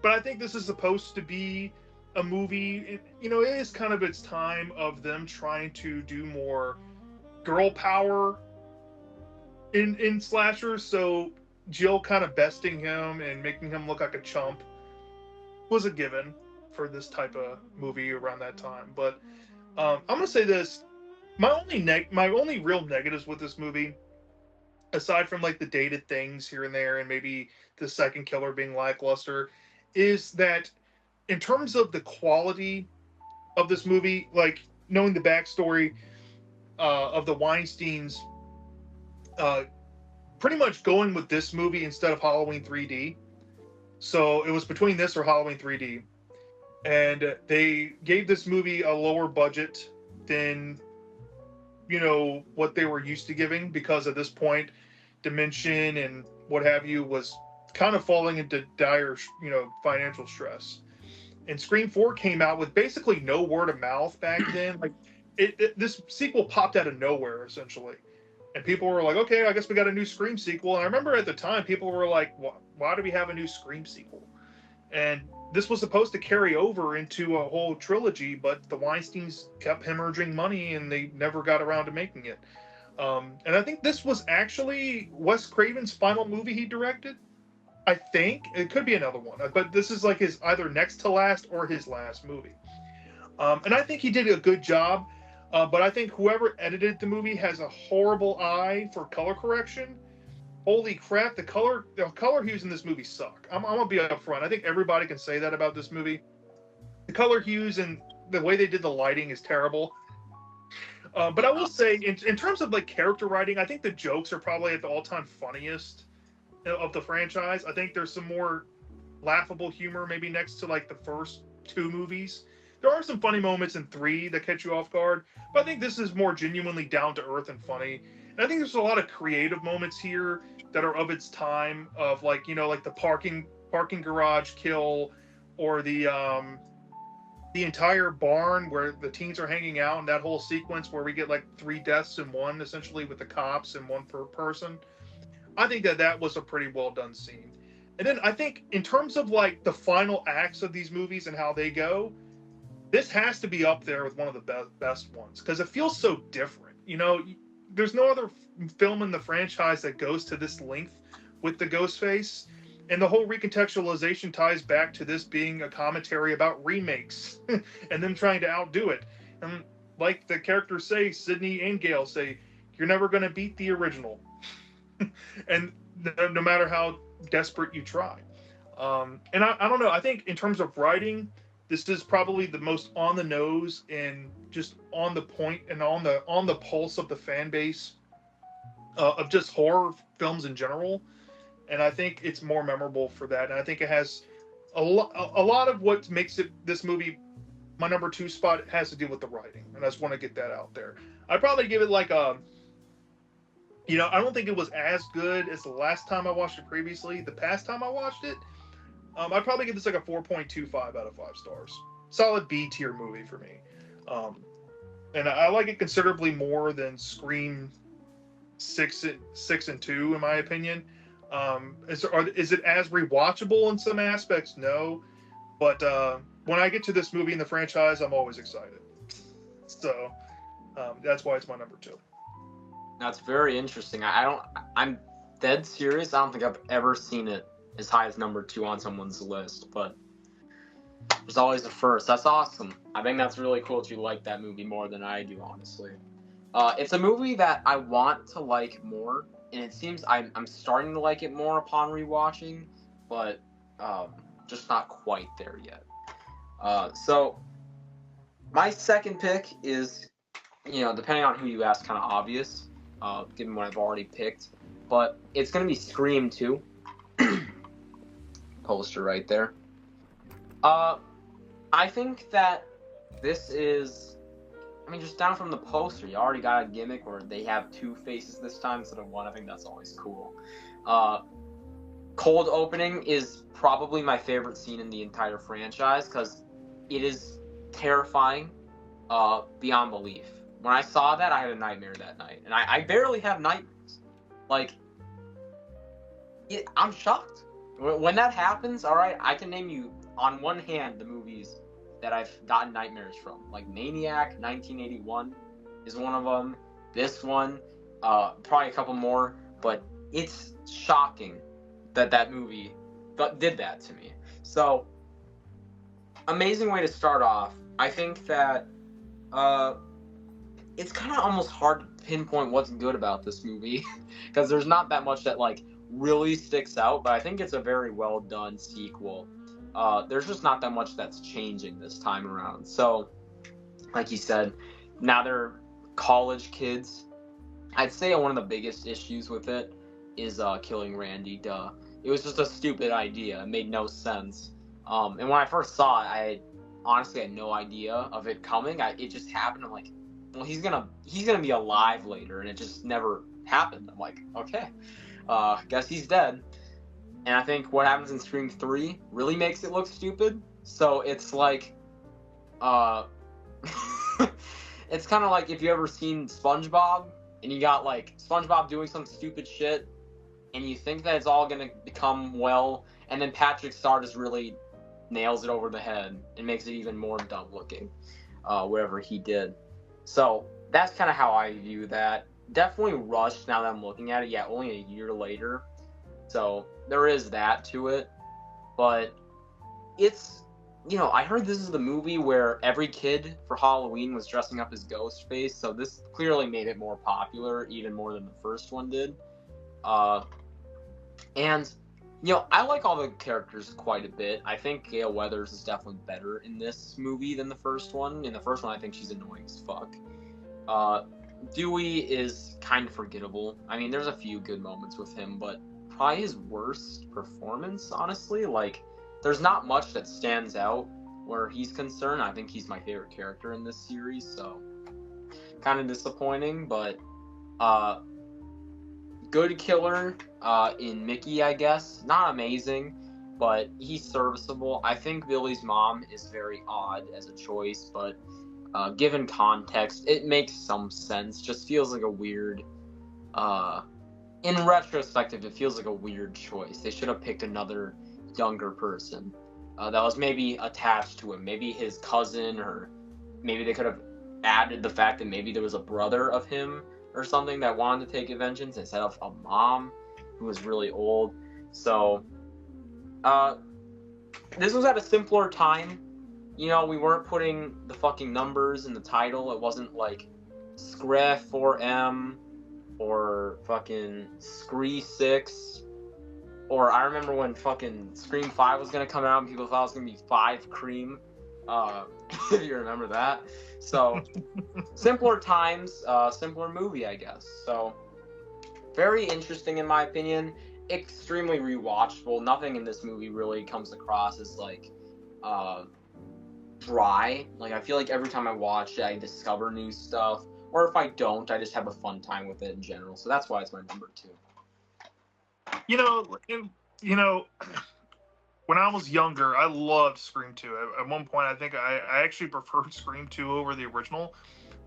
but I think this is supposed to be a movie. You know, it is kind of its time of them trying to do more girl power in slashers. So Jill kind of besting him and making him look like a chump was a given for this type of movie around that time. But I'm gonna say this: my only real negatives with this movie, aside from like the dated things here and there, and maybe the second killer being lackluster, is that in terms of the quality of this movie, like knowing the backstory of the Weinsteins, pretty much going with this movie instead of Halloween 3D. So it was between this or Halloween 3D. And they gave this movie a lower budget than, you know, what they were used to giving, because at this point, Dimension and what have you was kind of falling into dire, you know, financial stress. And Scream 4 came out with basically no word of mouth back then. Like, this sequel popped out of nowhere, essentially. And people were like, okay, I guess we got a new Scream sequel. And I remember at the time, people were like, why do we have a new Scream sequel? And this was supposed to carry over into a whole trilogy, but the Weinsteins kept hemorrhaging money and they never got around to making it. And I think this was actually Wes Craven's final movie he directed. I think. It could be another one. But this is like his either next to last or his last movie. And I think he did a good job. But I think whoever edited the movie has a horrible eye for color correction. Holy crap, the color hues in this movie suck. I'm gonna be up front. I think everybody can say that about this movie. The color hues and the way they did the lighting is terrible. But I will say, in terms of like character writing, I think the jokes are probably at the all-time funniest of the franchise. I think there's some more laughable humor, maybe next to like the first two movies. There are some funny moments in 3 that catch you off guard, but I think this is more genuinely down to earth and funny. And I think there's a lot of creative moments here that are of its time, of like, you know, like the parking garage kill, or the entire barn where the teens are hanging out, and that whole sequence where we get like 3 deaths in one, essentially, with the cops and one per person. I think that was a pretty well done scene. And then I think in terms of like the final acts of these movies and how they go, this has to be up there with one of the best ones, because it feels so different. You know, there's no other film in the franchise that goes to this length with the Ghostface, and the whole recontextualization ties back to this being a commentary about remakes and them trying to outdo it. And like the characters say, Sidney and Gale say, you're never going to beat the original. And no matter how desperate you try. And I don't know, I think in terms of writing, this is probably the most on the nose and just on the point and on the pulse of the fan base of just horror films in general. And I think it's more memorable for that. And I think it has a lot of what makes this movie my number 2 spot has to do with the writing. And I just want to get that out there. I'd probably give it like a, you know, I don't think it was as good as the last time I watched it previously. The past time I watched it, I'd probably give this like a 4.25 out of 5 stars. Solid B tier movie for me. And I like it considerably more than Scream 6 and 2, in my opinion. Is it as rewatchable in some aspects? No. But when I get to this movie in the franchise, I'm always excited. So that's why it's my number 2. That's very interesting. I'm dead serious. I don't think I've ever seen it as high as number 2 on someone's list, but there's always a first. That's awesome. I think that's really cool that you like that movie more than I do, honestly. It's a movie that I want to like more, and it seems I'm starting to like it more upon rewatching, but just not quite there yet. So my second pick is, you know, depending on who you ask, kind of obvious, given what I've already picked, but it's going to be Scream 2. Poster right there. I think that this is, I mean, just down from the poster, you already got a gimmick where they have 2 faces this time instead of 1. I think that's always cool. Cold opening is probably my favorite scene in the entire franchise because it is terrifying beyond belief. When I saw that, I had a nightmare that night, and I barely have nightmares. Like, I'm shocked. When that happens, all right, I can name you on one hand the movies that I've gotten nightmares from. Like Maniac, 1981 is one of them. This one, probably a couple more. But it's shocking that movie did that to me. So, amazing way to start off. I think that it's kind of almost hard to pinpoint what's good about this movie because there's not that much that like really sticks out, but I think it's a very well done sequel. There's just not that much that's changing this time around. So, like you said, now they're college kids. I'd say one of the biggest issues with it is killing Randy. Duh. It was just a stupid idea. It made no sense. And when I first saw it, I honestly had no idea of it coming. It just happened. I'm like, well, he's gonna be alive later, and it just never happened. I'm like, okay. Guess he's dead. And I think what happens in Scream 3 really makes it look stupid. So it's like, it's kind of like if you ever seen SpongeBob, and you got like SpongeBob doing some stupid shit, and you think that it's all gonna become well, and then Patrick Star just really nails it over the head and makes it even more dumb looking, whatever he did. So that's kind of how I view that. Definitely rushed now that I'm looking at it. Yeah, only a year later. So there is that to it. But it's, I heard this is the movie where every kid for Halloween was dressing up as Ghostface. So this clearly made it more popular, even more than the first one did. And, I like all the characters quite a bit. I think Gale Weathers is definitely better in this movie than the first one. In the first one, I think she's annoying as fuck. Dewey is kind of forgettable. I mean, there's a few good moments with him, but probably his worst performance, honestly. Like, there's not much that stands out where he's concerned. I think he's my favorite character in this series, so kind of disappointing, but good killer in Mickey, I guess. Not amazing, but he's serviceable. I think Billy's mom is very odd as a choice, but given context, it makes some sense. Just feels like a weird, in retrospective, it feels like a weird choice. They should have picked another younger person that was maybe attached to him, maybe his cousin, or maybe they could have added the fact that maybe there was a brother of him or something that wanted to take vengeance instead of a mom who was really old. So, this was at a simpler time. We weren't putting the fucking numbers in the title. It wasn't like Scree 4M or fucking Scree 6. Or I remember when fucking Scream 5 was going to come out and people thought it was going to be 5 Cream. If you remember that. So, simpler times, simpler movie, I guess. So, very interesting in my opinion. Extremely rewatchable. Nothing in this movie really comes across as like dry. Like, I feel like every time I watch it, I discover new stuff. Or if I don't, I just have a fun time with it in general. So that's why it's my number 2. When I was younger, I loved Scream 2. At one point, I think I actually preferred Scream 2 over the original.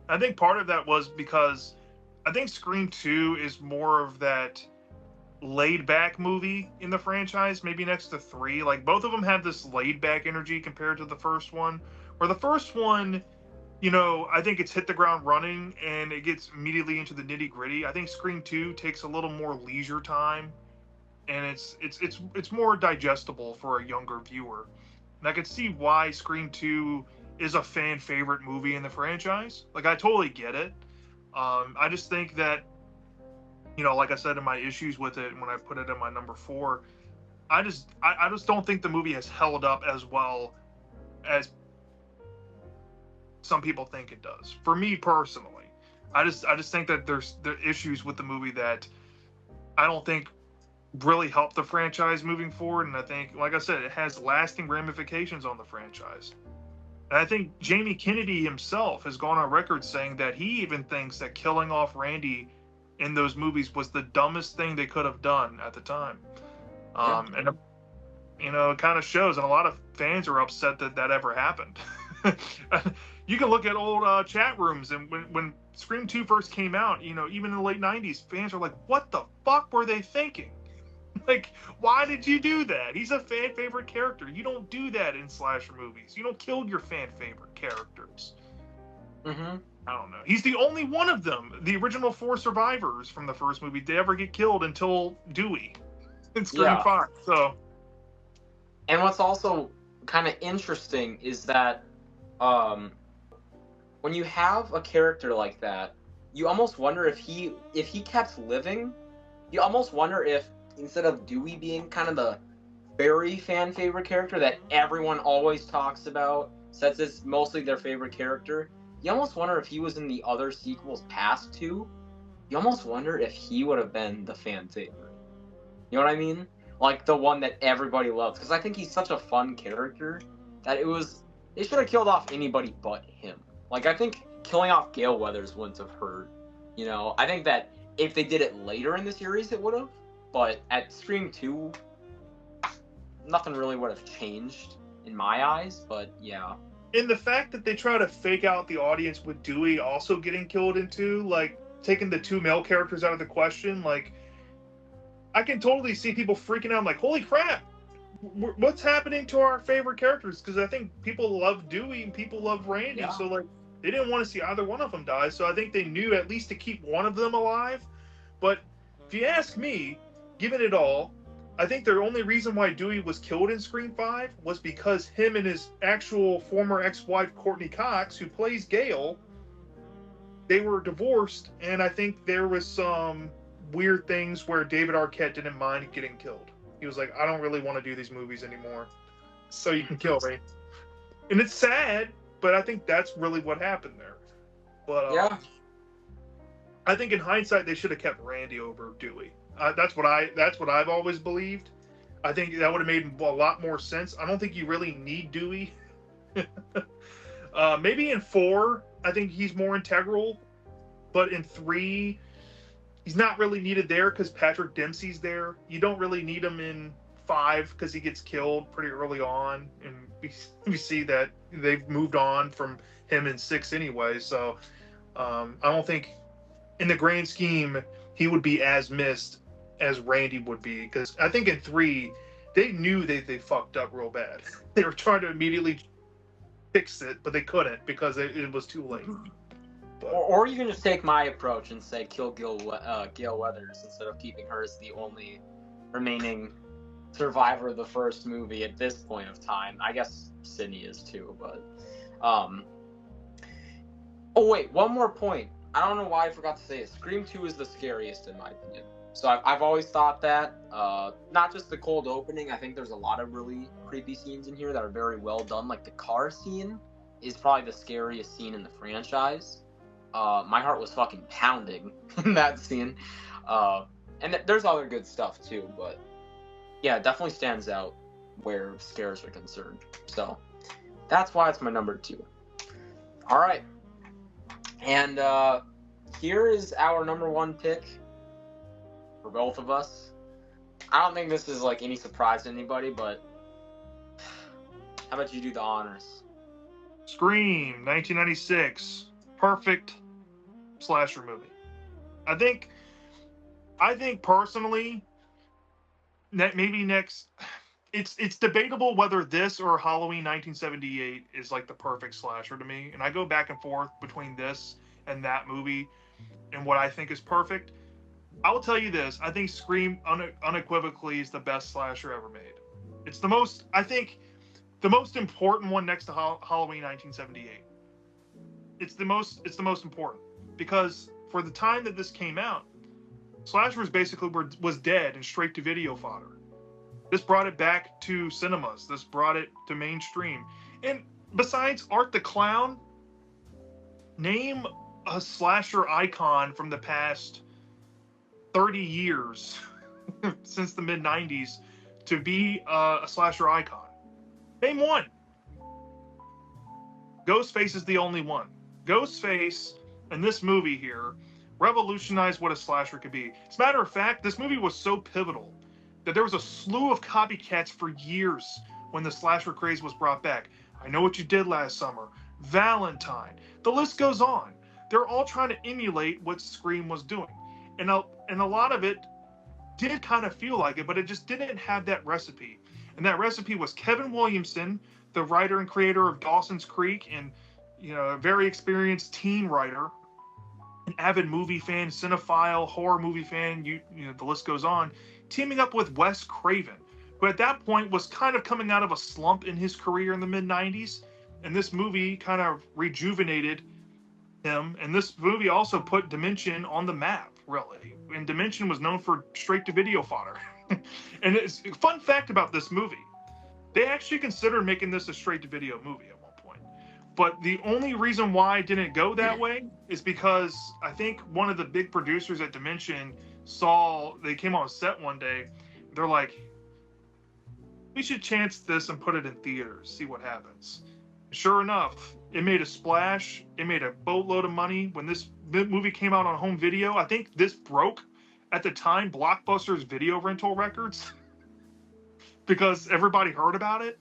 I think part of that was because I think Scream 2 is more of that laid-back movie in the franchise, maybe next to 3. Like, both of them have this laid-back energy compared to the first one. Where the first one, I think it's hit the ground running and it gets immediately into the nitty-gritty. I think Scream 2 takes a little more leisure time. And it's more digestible for a younger viewer. And I could see why Scream 2 is a fan favorite movie in the franchise. Like, I totally get it. I just think that, like I said in my issues with it when I put it in my number 4, I just don't think the movie has held up as well as some people think it does. For me personally, I just think that there's issues with the movie that I don't think really help the franchise moving forward, and I think, like I said, it has lasting ramifications on the franchise. And I think Jamie Kennedy himself has gone on record saying that he even thinks that killing off Randy in those movies was the dumbest thing they could have done at the time. And it kind of shows, and a lot of fans are upset that ever happened. You can look at old chat rooms, and when Scream 2 first came out, even in the late 90s, fans are like, what the fuck were they thinking? Like, why did you do that? He's a fan favorite character. You don't do that in slasher movies. You don't kill your fan favorite characters. Mm-hmm. I don't know. He's the only one of them. The original 4 survivors from the first movie, they ever get killed until Dewey in Scream 5. So, and what's also kind of interesting is that when you have a character like that, you almost wonder if he kept living. You almost wonder if, instead of Dewey being kind of the very fan favorite character that everyone always talks about, since it's mostly their favorite character, you almost wonder if he was in the other sequels past 2. You almost wonder if he would have been the fan favorite. You know what I mean? Like, the one that everybody loves. Because I think he's such a fun character that they should have killed off anybody but him. Like, I think killing off Gale Weathers wouldn't have hurt. I think that if they did it later in the series, it would have. But at Scream 2, nothing really would have changed in my eyes, but yeah. And the fact that they try to fake out the audience with Dewey also getting killed in 2, like, taking the two male characters out of the question, like, I can totally see people freaking out, like, holy crap, what's happening to our favorite characters? Because I think people love Dewey and people love Randy, Yeah. so like they didn't want to see either one of them die. So I think they knew at least to keep one of them alive. But if you ask me, given it all, I think the only reason why Dewey was killed in Scream 5 was because him and his actual former ex-wife Courtney Cox, who plays Gail, they were divorced, and I think there was some weird things where David Arquette didn't mind getting killed. He was like, I don't really want to do these movies anymore, so you can kill me. And it's sad, but I think that's really what happened there. But Yeah. I think in hindsight they should have kept Randy over Dewey. That's what I've always believed. I think that would have made a lot more sense. I don't think you really need Dewey. Maybe in 4, I think he's more integral, but in 3, he's not really needed there because Patrick Dempsey's there. You don't really need him in 5 because he gets killed pretty early on, and we see that they've moved on from him in 6 anyway. So I don't think, in the grand scheme, he would be as missed as Randy would be, because I think in 3 they knew they fucked up real bad. They were trying to immediately fix it, but they couldn't because it was too late. Or you can just take my approach and say kill Gail Weathers instead of keeping her as the only remaining survivor of the first movie at this point of time. I guess Sydney is too, but oh wait, one more point. I don't know why I forgot to say it. Scream 2 is the scariest in my opinion. So I've always thought that. Not just the cold opening. I think there's a lot of really creepy scenes in here that are very well done. Like the car scene is probably the scariest scene in the franchise. My heart was fucking pounding in that scene. And there's other good stuff too, but yeah, it definitely stands out where scares are concerned. So that's why it's my number 2. All right. And here is our number 1 pick for both of us. I don't think this is like any surprise to anybody, but how about you do the honors? Scream, 1996. Perfect slasher movie. I think personally, maybe next, it's debatable whether this or Halloween 1978 is like the perfect slasher to me, and I go back and forth between this and that movie and what I think is perfect. I will tell you this: I think Scream unequivocally is the best slasher ever made. It's the most, I think, the most important one next to Halloween 1978. It's the most important because for the time that this came out, slashers basically was dead and straight to video fodder. This brought it back to cinemas. This brought it to mainstream. And besides Art the Clown, name a slasher icon from the past 30 years since the mid-90s to be a slasher icon. Name one. Ghostface is the only one. Ghostface in this movie here revolutionized what a slasher could be. As a matter of fact, this movie was so pivotal that there was a slew of copycats for years when the slasher craze was brought back. I Know What You Did Last Summer, Valentine, the list goes on. They're all trying to emulate what Scream was doing. And a lot of it did kind of feel like it, but it just didn't have that recipe. And that recipe was Kevin Williamson, the writer and creator of Dawson's Creek, and a very experienced teen writer, an avid movie fan, cinephile, horror movie fan, the list goes on, teaming up with Wes Craven, who at that point was kind of coming out of a slump in his career in the mid-90s. And this movie kind of rejuvenated him. And this movie also put Dimension on the map, really. And Dimension was known for straight-to-video fodder. And it's a fun fact about this movie. They actually considered making this a straight-to-video movie at one point. But the only reason why it didn't go that way is because I think one of the big producers at Dimension they came on set one day, they're like, we should chance this and put it in theaters, see what happens. Sure enough, it made a splash. It made a boatload of money. When this movie came out on home video, I think this broke, at the time, Blockbuster's video rental records because everybody heard about it.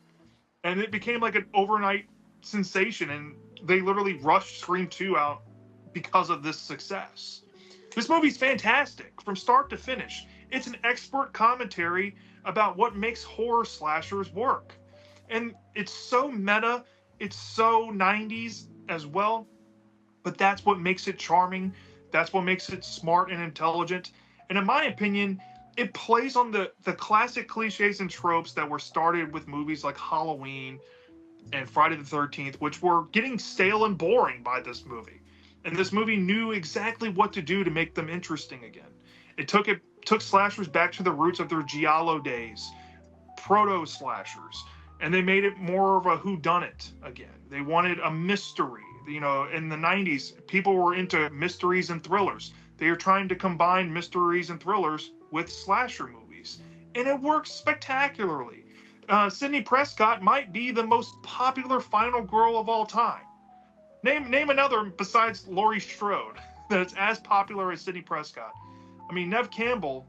And it became like an overnight sensation, and they literally rushed Scream 2 out because of this success. This movie's fantastic from start to finish. It's an expert commentary about what makes horror slashers work. And it's so meta, it's so 90s as well, but that's what makes it charming. That's what makes it smart and intelligent. And in my opinion, it plays on the classic cliches and tropes that were started with movies like Halloween and Friday the 13th, which were getting stale and boring by this movie. And this movie knew exactly what to do to make them interesting again. It took slashers back to the roots of their giallo days, proto slashers, and they made it more of a whodunit again. They wanted a mystery. You know, in the 90s, people were into mysteries and thrillers. They are trying to combine mysteries and thrillers with slasher movies, and it works spectacularly. Sidney Prescott might be the most popular final girl of all time. Name another besides Laurie Strode that's as popular as Sidney Prescott. I mean, Neve Campbell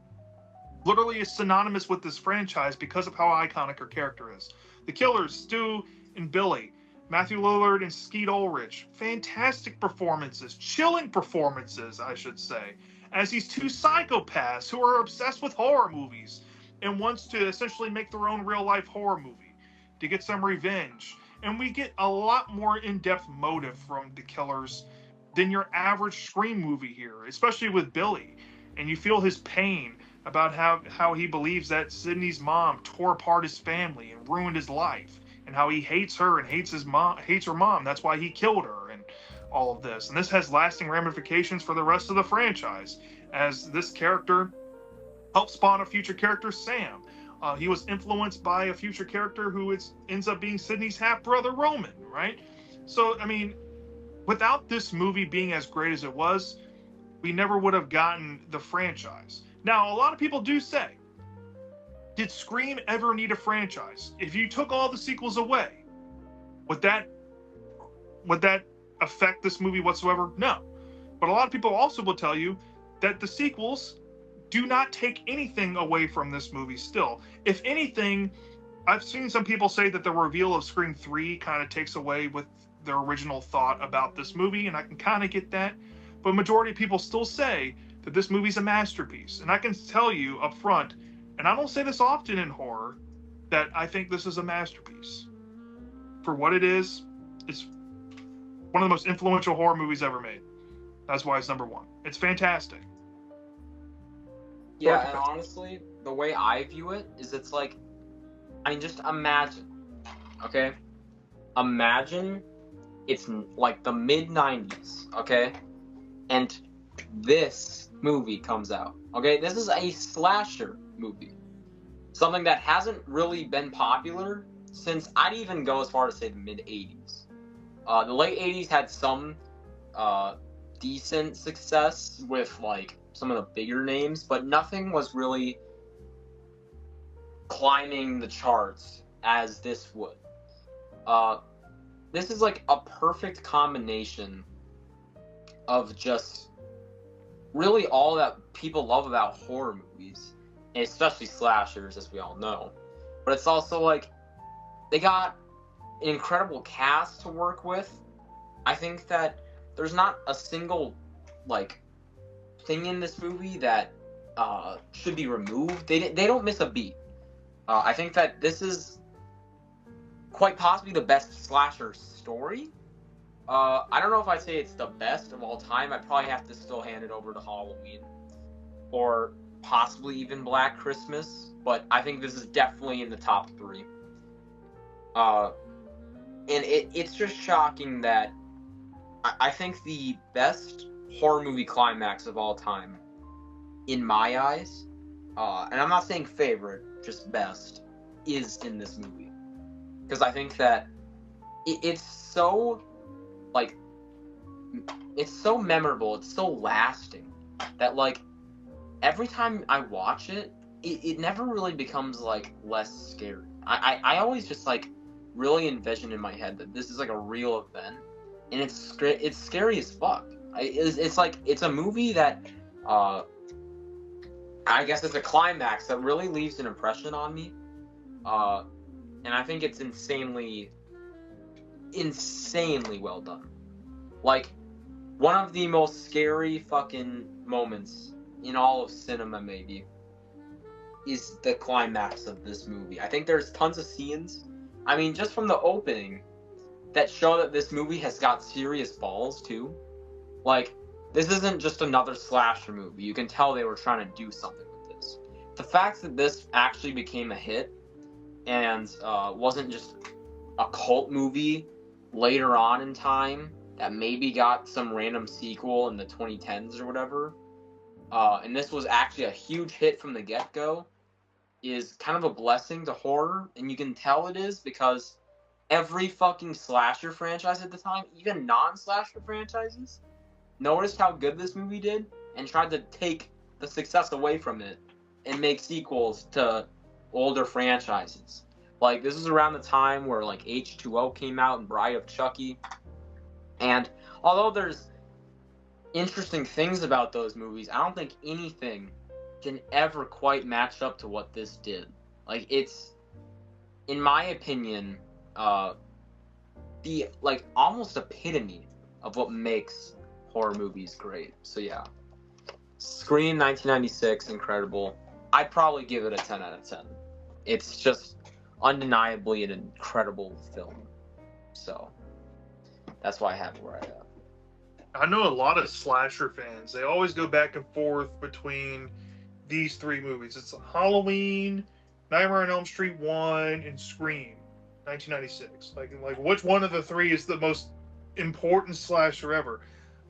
literally is synonymous with this franchise because of how iconic her character is. The Killers, Stu and Billy, Matthew Lillard and Skeet Ulrich, fantastic performances, chilling performances, I should say, as these two psychopaths who are obsessed with horror movies and wants to essentially make their own real-life horror movie to get some revenge. And we get a lot more in-depth motive from the Killers than your average Scream movie here, especially with Billy. And you feel his pain about how he believes that Sidney's mom tore apart his family and ruined his life, and how he hates her and hates her mom. That's why he killed her and all of this. And this has lasting ramifications for the rest of the franchise, as this character helped spawn a future character, Sam. He was influenced by a future character who ends up being Sidney's half-brother, Roman, right? So, I mean, without this movie being as great as it was, we never would have gotten the franchise. Now, a lot of people do say, did Scream ever need a franchise? If you took all the sequels away, would that affect this movie whatsoever? No. But a lot of people also will tell you that the sequels do not take anything away from this movie still. If anything, I've seen some people say that the reveal of Scream 3 kind of takes away with their original thought about this movie, and I can kind of get that. But majority of people still say that this movie's a masterpiece. And I can tell you up front, and I don't say this often in horror, that I think this is a masterpiece. For what it is, it's one of the most influential horror movies ever made. That's why it's number one. It's fantastic. Yeah, and honestly, the way I view it is it's like, I mean, just imagine, okay? Imagine it's like the mid-90s, okay? And this movie comes out, okay? This is a slasher movie. Something that hasn't really been popular since, I'd even go as far to say the mid-80s. The late 80s had some decent success with, like, some of the bigger names, but nothing was really climbing the charts as this would. This is like a perfect combination of just really all that people love about horror movies, and especially slashers, as we all know. But it's also like they got an incredible cast to work with. I think that there's not a single like thing in this movie that should be removed. They don't miss a beat. I think that this is quite possibly the best slasher story. I don't know if I'd say it's the best of all time. I'd probably have to still hand it over to Halloween, or possibly even Black Christmas, but I think this is definitely in the top 3. And it's just shocking that I think the best horror movie climax of all time, in my eyes, and I'm not saying favorite, just best, is in this movie. Because I think that it's so, like, it's so memorable, it's so lasting, that, like, every time I watch it, it never really becomes, like, less scary. I always just, like, really envision in my head that this is, like, a real event, and it's scary as fuck. It's like, it's a movie that, I guess it's a climax that really leaves an impression on me, and I think it's insanely well done. Like, one of the most scary fucking moments in all of cinema, maybe, is the climax of this movie. I think there's tons of scenes, I mean, just from the opening, that show that this movie has got serious balls, too. Like, this isn't just another slasher movie. You can tell they were trying to do something with this. The fact that this actually became a hit and wasn't just a cult movie later on in time that maybe got some random sequel in the 2010s or whatever, and this was actually a huge hit from the get-go, is kind of a blessing to horror, and you can tell it is because every fucking slasher franchise at the time, even non-slasher franchises, noticed how good this movie did and tried to take the success away from it and make sequels to older franchises. Like, this is around the time where, like, H2O came out and Bride of Chucky. And although there's interesting things about those movies, I don't think anything can ever quite match up to what this did. Like, it's, in my opinion, the, like, almost epitome of what makes horror movies great. So, yeah. Scream 1996, incredible. I'd probably give it a 10 out of 10. It's just undeniably an incredible film. So, that's why I have it where I have. I know a lot of slasher fans. They always go back and forth between these three movies. It's Halloween, Nightmare on Elm Street 1, and Scream 1996. Like which one of the three is the most important slasher ever?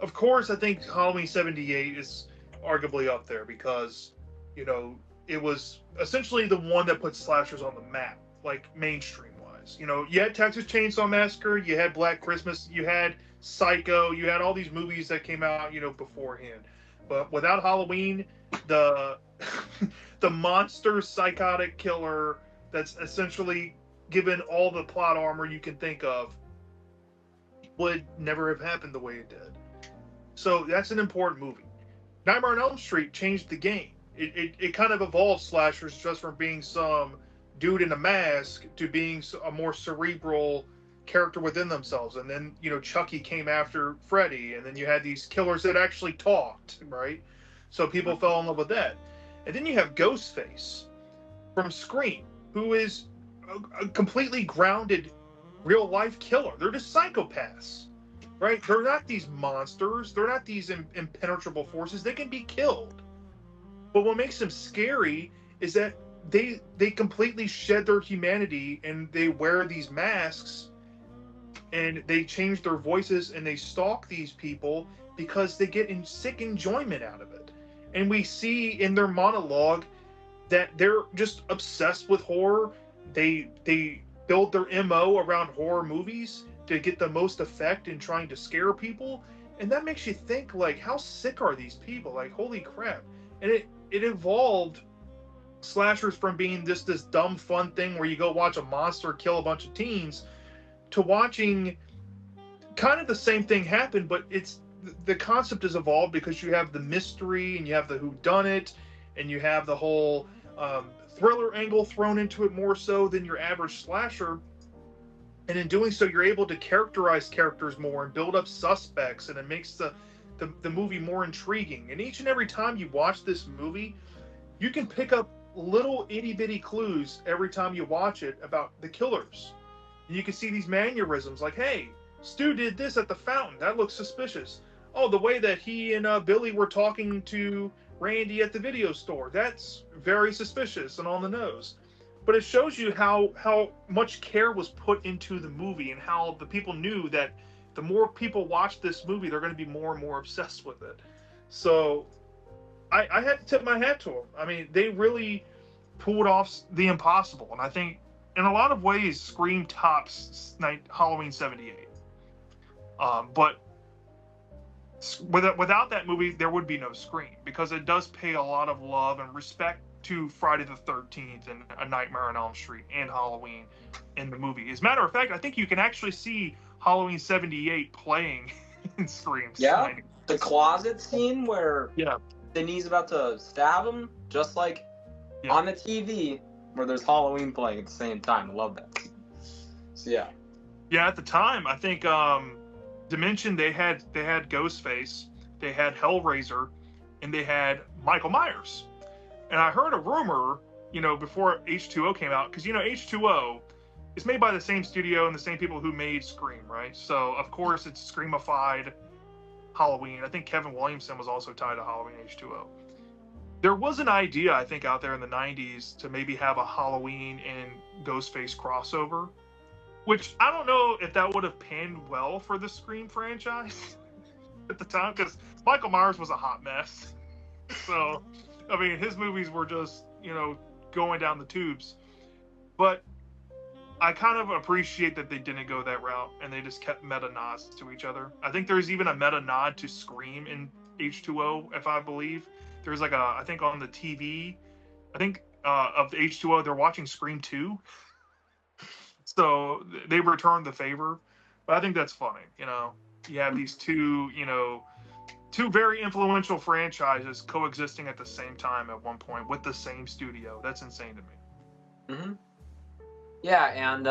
Of course, I think Halloween 78 is arguably up there because, you know, it was essentially the one that put slashers on the map, like mainstream wise. You know, you had Texas Chainsaw Massacre, you had Black Christmas, you had Psycho, you had all these movies that came out, you know, beforehand. But without Halloween, the the monster psychotic killer that's essentially given all the plot armor you can think of would never have happened the way it did. So that's an important movie. Nightmare on Elm Street changed the game. It kind of evolved slashers just from being some dude in a mask to being a more cerebral character within themselves. And then, you know, Chucky came after Freddy, and then you had these killers that actually talked, right? So people fell in love with that. And then you have Ghostface from Scream, who is a completely grounded real life killer. They're just psychopaths, right? They're not these monsters. They're not these impenetrable forces. They can be killed. But what makes them scary is that they completely shed their humanity and they wear these masks and they change their voices and they stalk these people because they get sick enjoyment out of it. And we see in their monologue that they're just obsessed with horror. They build their MO around horror movies to get the most effect in trying to scare people. And that makes you think, like, how sick are these people? Like, holy crap. And it evolved slashers from being just this dumb fun thing where you go watch a monster kill a bunch of teens to watching kind of the same thing happen, but it's the concept has evolved because you have the mystery and you have the whodunit and you have the whole thriller angle thrown into it more so than your average slasher. And in doing so, you're able to characterize characters more and build up suspects, and it makes the movie more intriguing. And each and every time you watch this movie, you can pick up little itty-bitty clues every time you watch it about the killers. And you can see these mannerisms like, hey, Stu did this at the fountain. That looks suspicious. Oh, the way that he and Billy were talking to Randy at the video store. That's very suspicious and on the nose. But it shows you how much care was put into the movie and how the people knew that the more people watch this movie, they're going to be more and more obsessed with it. So I had to tip my hat to them. I mean, they really pulled off the impossible. And I think in a lot of ways, Scream tops Halloween 78. But without that movie, there would be no Scream, because it does pay a lot of love and respect to Friday the 13th and A Nightmare on Elm Street and Halloween in the movie. As a matter of fact, I think you can actually see Halloween 78 playing in Scream. Yeah, the closet scene where Denise about to stab him, just like on the TV where there's Halloween playing at the same time. I love that. So yeah, at the time, I think Dimension, they had Ghostface, they had Hellraiser, and they had Michael Myers. And I heard a rumor, before H2O came out, because H2O is made by the same studio and the same people who made Scream, right? So of course it's Screamified Halloween. I think Kevin Williamson was also tied to Halloween H2O. There was an idea, I think, out there in the 90s to maybe have a Halloween and Ghostface crossover, which I don't know if that would have panned well for the Scream franchise at the time, because Michael Myers was a hot mess. So, I mean, his movies were just, going down the tubes. But I kind of appreciate that they didn't go that route and they just kept meta nods to each other. I think there's even a meta nod to Scream in H2O, if I believe. There's like I think on the TV, of the H2O, they're watching Scream 2. So they returned the favor. But I think that's funny, You have these two very influential franchises coexisting at the same time at one point with the same studio. That's insane to me. Mm-hmm. Yeah, and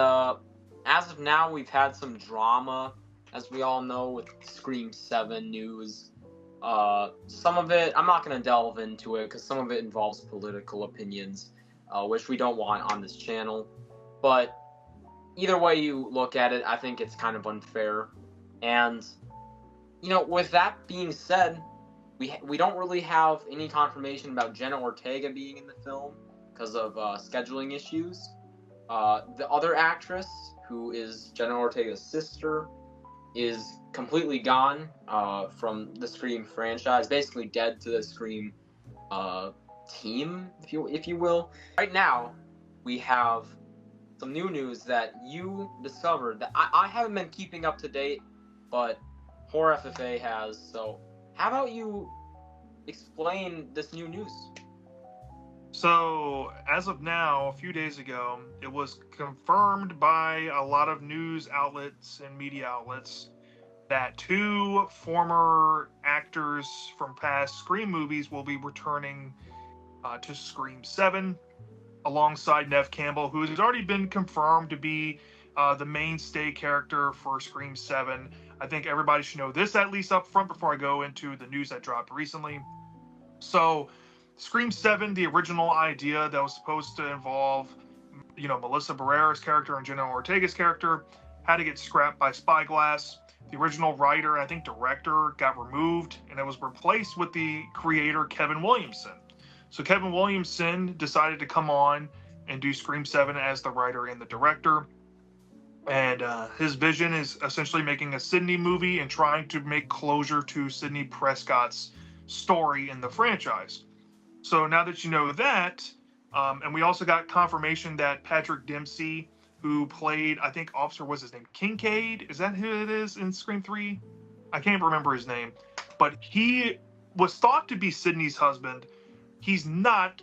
as of now, we've had some drama, as we all know, with Scream 7 news. Some of it, I'm not going to delve into it, because some of it involves political opinions, which we don't want on this channel. But either way you look at it, I think it's kind of unfair. And, with that being said, we don't really have any confirmation about Jenna Ortega being in the film because of scheduling issues. The other actress, who is Jenna Ortega's sister, is completely gone from the Scream franchise, basically dead to the Scream team, if you will. Right now, we have some new news that you discovered that I haven't been keeping up to date, but Horror FFA has. So how about you explain this new news? So, as of now, a few days ago, it was confirmed by a lot of news outlets and media outlets that 2 former actors from past Scream movies will be returning to Scream 7 alongside Neve Campbell, who has already been confirmed to be the mainstay character for Scream 7. I think everybody should know this at least up front before I go into the news that dropped recently. So, Scream 7, the original idea that was supposed to involve, Melissa Barrera's character and Jenna Ortega's character, had to get scrapped by Spyglass. The original writer and I think director got removed, and it was replaced with the creator Kevin Williamson. So Kevin Williamson decided to come on and do Scream 7 as the writer and the director. And his vision is essentially making a Sidney movie and trying to make closure to Sidney Prescott's story in the franchise. So now that you know that, and we also got confirmation that Patrick Dempsey, who played, I think officer was his name, Kincaid, is that who it is in Scream 3? I can't remember his name, but he was thought to be Sidney's husband. He's not.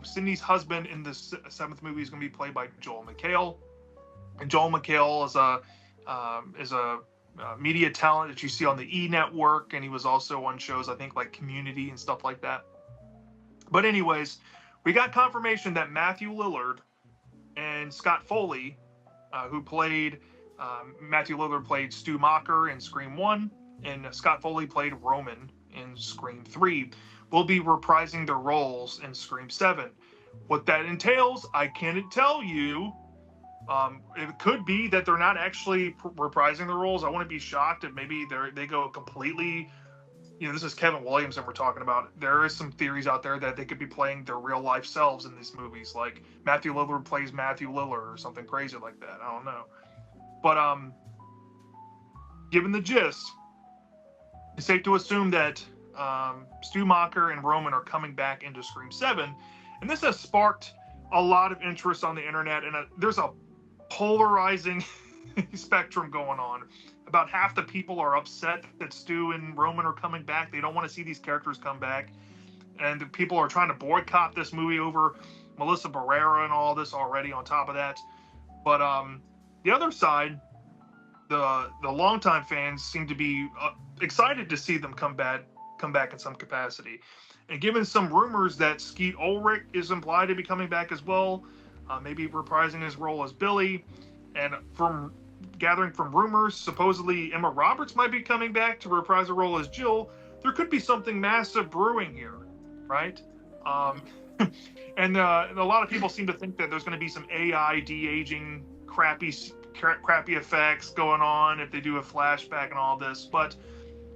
Sidney's husband in the 7th movie is going to be played by Joel McHale, and Joel McHale is a media talent that you see on the E! Network, and he was also on shows, I think, like Community and stuff like that. But anyways, we got confirmation that Matthew Lillard and Scott Foley, who played, Matthew Lillard played Stu Macher in Scream 1, and Scott Foley played Roman in Scream 3, will be reprising their roles in Scream 7. What that entails, I can't tell you. It could be that they're not actually reprising the roles. I wouldn't be shocked if maybe they go completely... this is Kevin Williamson we're talking about. There is some theories out there that they could be playing their real life selves in these movies, like Matthew Lillard plays Matthew Lillard or something crazy like that. I don't know. But given the gist, it's safe to assume that Stu Macher and Roman are coming back into Scream 7, and this has sparked a lot of interest on the internet, and there's a polarizing spectrum going on. About half the people are upset that Stu and Roman are coming back. They don't want to see these characters come back. And the people are trying to boycott this movie over Melissa Barrera and all this already on top of that. But the other side, the longtime fans seem to be excited to see them come back in some capacity. And given some rumors that Skeet Ulrich is implied to be coming back as well, maybe reprising his role as Billy, and from gathering from rumors, supposedly Emma Roberts might be coming back to reprise her role as Jill. There could be something massive brewing here, right? And a lot of people seem to think that there's going to be some AI de-aging, crappy effects going on if they do a flashback and all this. But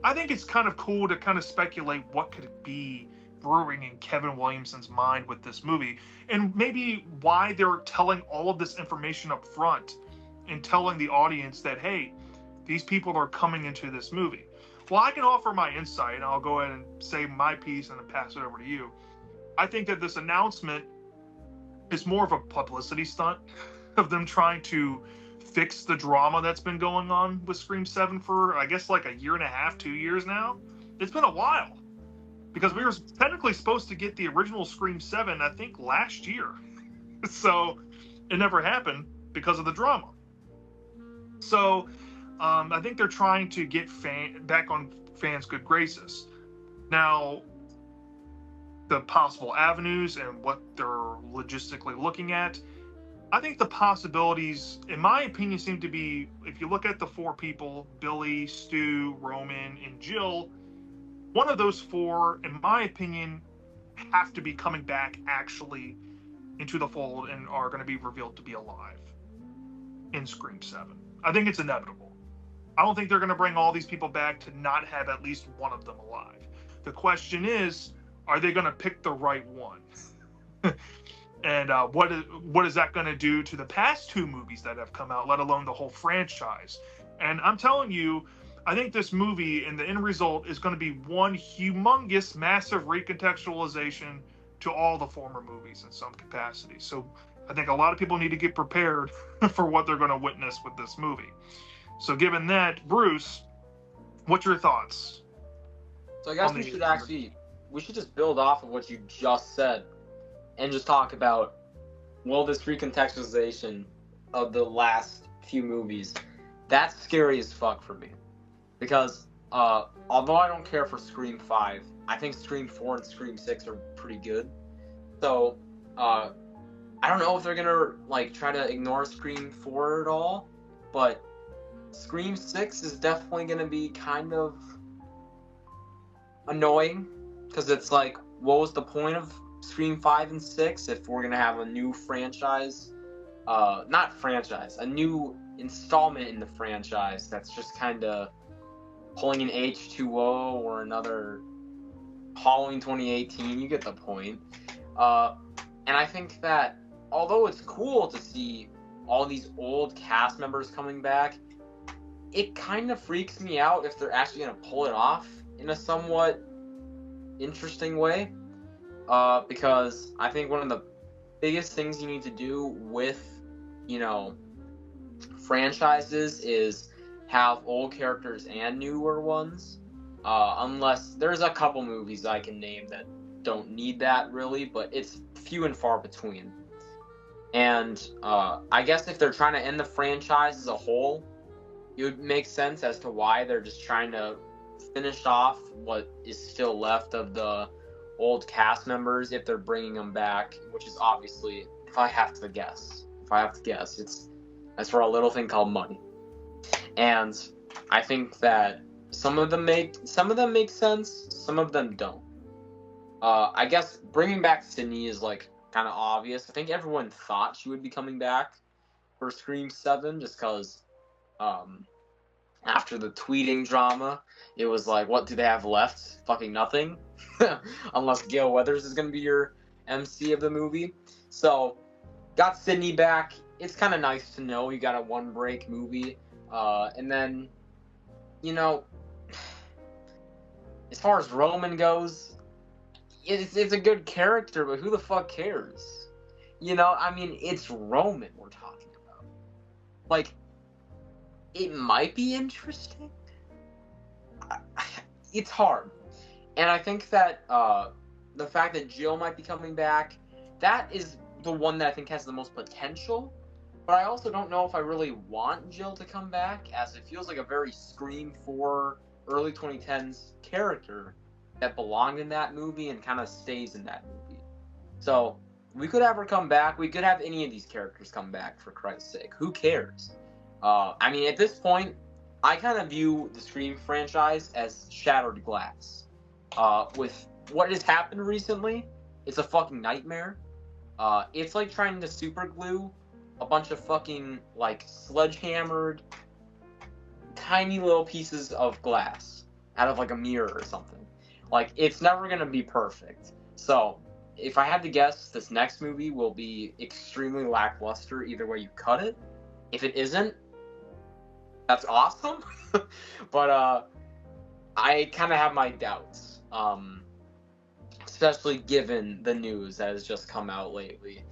I think it's kind of cool to kind of speculate what could it be brewing in Kevin Williamson's mind with this movie, and maybe why they're telling all of this information up front and telling the audience that, hey, these people are coming into this movie. Well, I can offer my insight, and I'll go ahead and say my piece and then pass it over to you. I think that this announcement is more of a publicity stunt of them trying to fix the drama that's been going on with Scream 7 for, I guess, like a year and a half, 2 years now. It's been a while. Because we were technically supposed to get the original Scream 7, I think, last year. So it never happened because of the drama. So I think they're trying to get back on fans' good graces. Now, the possible avenues and what they're logistically looking at, I think the possibilities, in my opinion, seem to be, if you look at the four people, Billy, Stu, Roman, and Jill, one of those four, in my opinion, have to be coming back actually into the fold and are going to be revealed to be alive in Scream 7. I think it's inevitable. I don't think they're going to bring all these people back to not have at least one of them alive. The question is, are they going to pick the right one? And what is that going to do to the past two movies that have come out, let alone the whole franchise? And I'm telling you, I think this movie and the end result is going to be one humongous, massive recontextualization to all the former movies in some capacity. So I think a lot of people need to get prepared for what they're going to witness with this movie. So given that, Bruce, what's your thoughts? So I guess we should just build off of what you just said and just talk about, well, this recontextualization of the last few movies. That's scary as fuck for me. Because although I don't care for Scream 5, I think Scream 4 and Scream 6 are pretty good. So I don't know if they're gonna try to ignore Scream 4 at all, but Scream 6 is definitely gonna be kind of annoying, because it's like, what was the point of Scream 5 and 6 if we're gonna have a new franchise, a new installment in the franchise that's just kind of pulling an H2O or another Halloween 2018, you get the point. And I think that although it's cool to see all these old cast members coming back, it kind of freaks me out if they're actually going to pull it off in a somewhat interesting way. Because I think one of the biggest things you need to do with, franchises is have old characters and newer ones. Unless there's a couple movies I can name that don't need that really, but it's few and far between. And I guess if they're trying to end the franchise as a whole, it would make sense as to why they're just trying to finish off what is still left of the old cast members if they're bringing them back, which is obviously, if I have to guess, it's for a little thing called money. And I think that some of them make sense, some of them don't. I guess bringing back Sydney is kind of obvious. I think everyone thought she would be coming back for Scream 7 just because after the tweeting drama, it was like, what do they have left? Fucking nothing. Unless Gale Weathers is going to be your MC of the movie. So, got Sydney back. It's kind of nice to know you got a one-break movie. And then, as far as Roman goes, it's a good character, but who the fuck cares? It's Roman we're talking about. It might be interesting. It's hard. And I think that the fact that Jill might be coming back, that is the one that I think has the most potential. But I also don't know if I really want Jill to come back, as it feels like a very Scream 4 early 2010s character that belonged in that movie and kind of stays in that movie. So we could have her come back. We could have any of these characters come back, for Christ's sake. Who cares? I mean, at this point, I kind of view the Scream franchise as shattered glass. With what has happened recently, it's a fucking nightmare. It's like trying to super glue a bunch of fucking, like, sledgehammered, tiny little pieces of glass out of, like, a mirror or something. Like, it's never gonna be perfect. So, if I had to guess, this next movie will be extremely lackluster either way you cut it. If it isn't, that's awesome. But, I kind of have my doubts. Especially given the news that has just come out lately.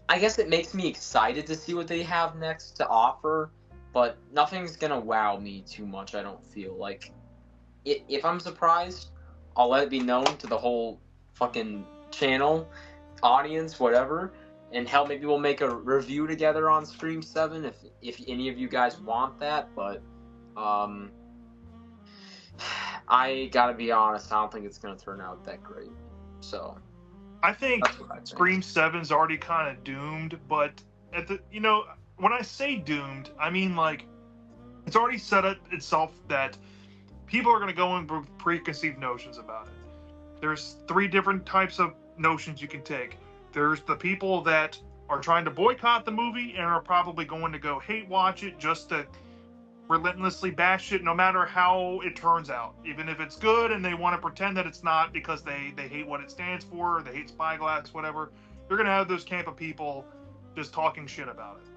I guess it makes me excited to see what they have next to offer, but nothing's gonna wow me too much, I don't feel. Like, if I'm surprised, I'll let it be known to the whole fucking channel, audience, whatever, and hell, maybe we'll make a review together on Scream 7 if any of you guys want that, but, I gotta be honest, I don't think it's gonna turn out that great. So I think that's what I think. Scream 7's already kind of doomed, but when I say doomed, I mean like it's already set up itself that people are going to go in with preconceived notions about it. There's 3 different types of notions you can take. There's the people that are trying to boycott the movie and are probably going to go hate watch it just to relentlessly bash it no matter how it turns out, even if it's good and they want to pretend that it's not because they hate what it stands for, or they hate Spyglass, whatever. You're going to have those camp of people just talking shit about it.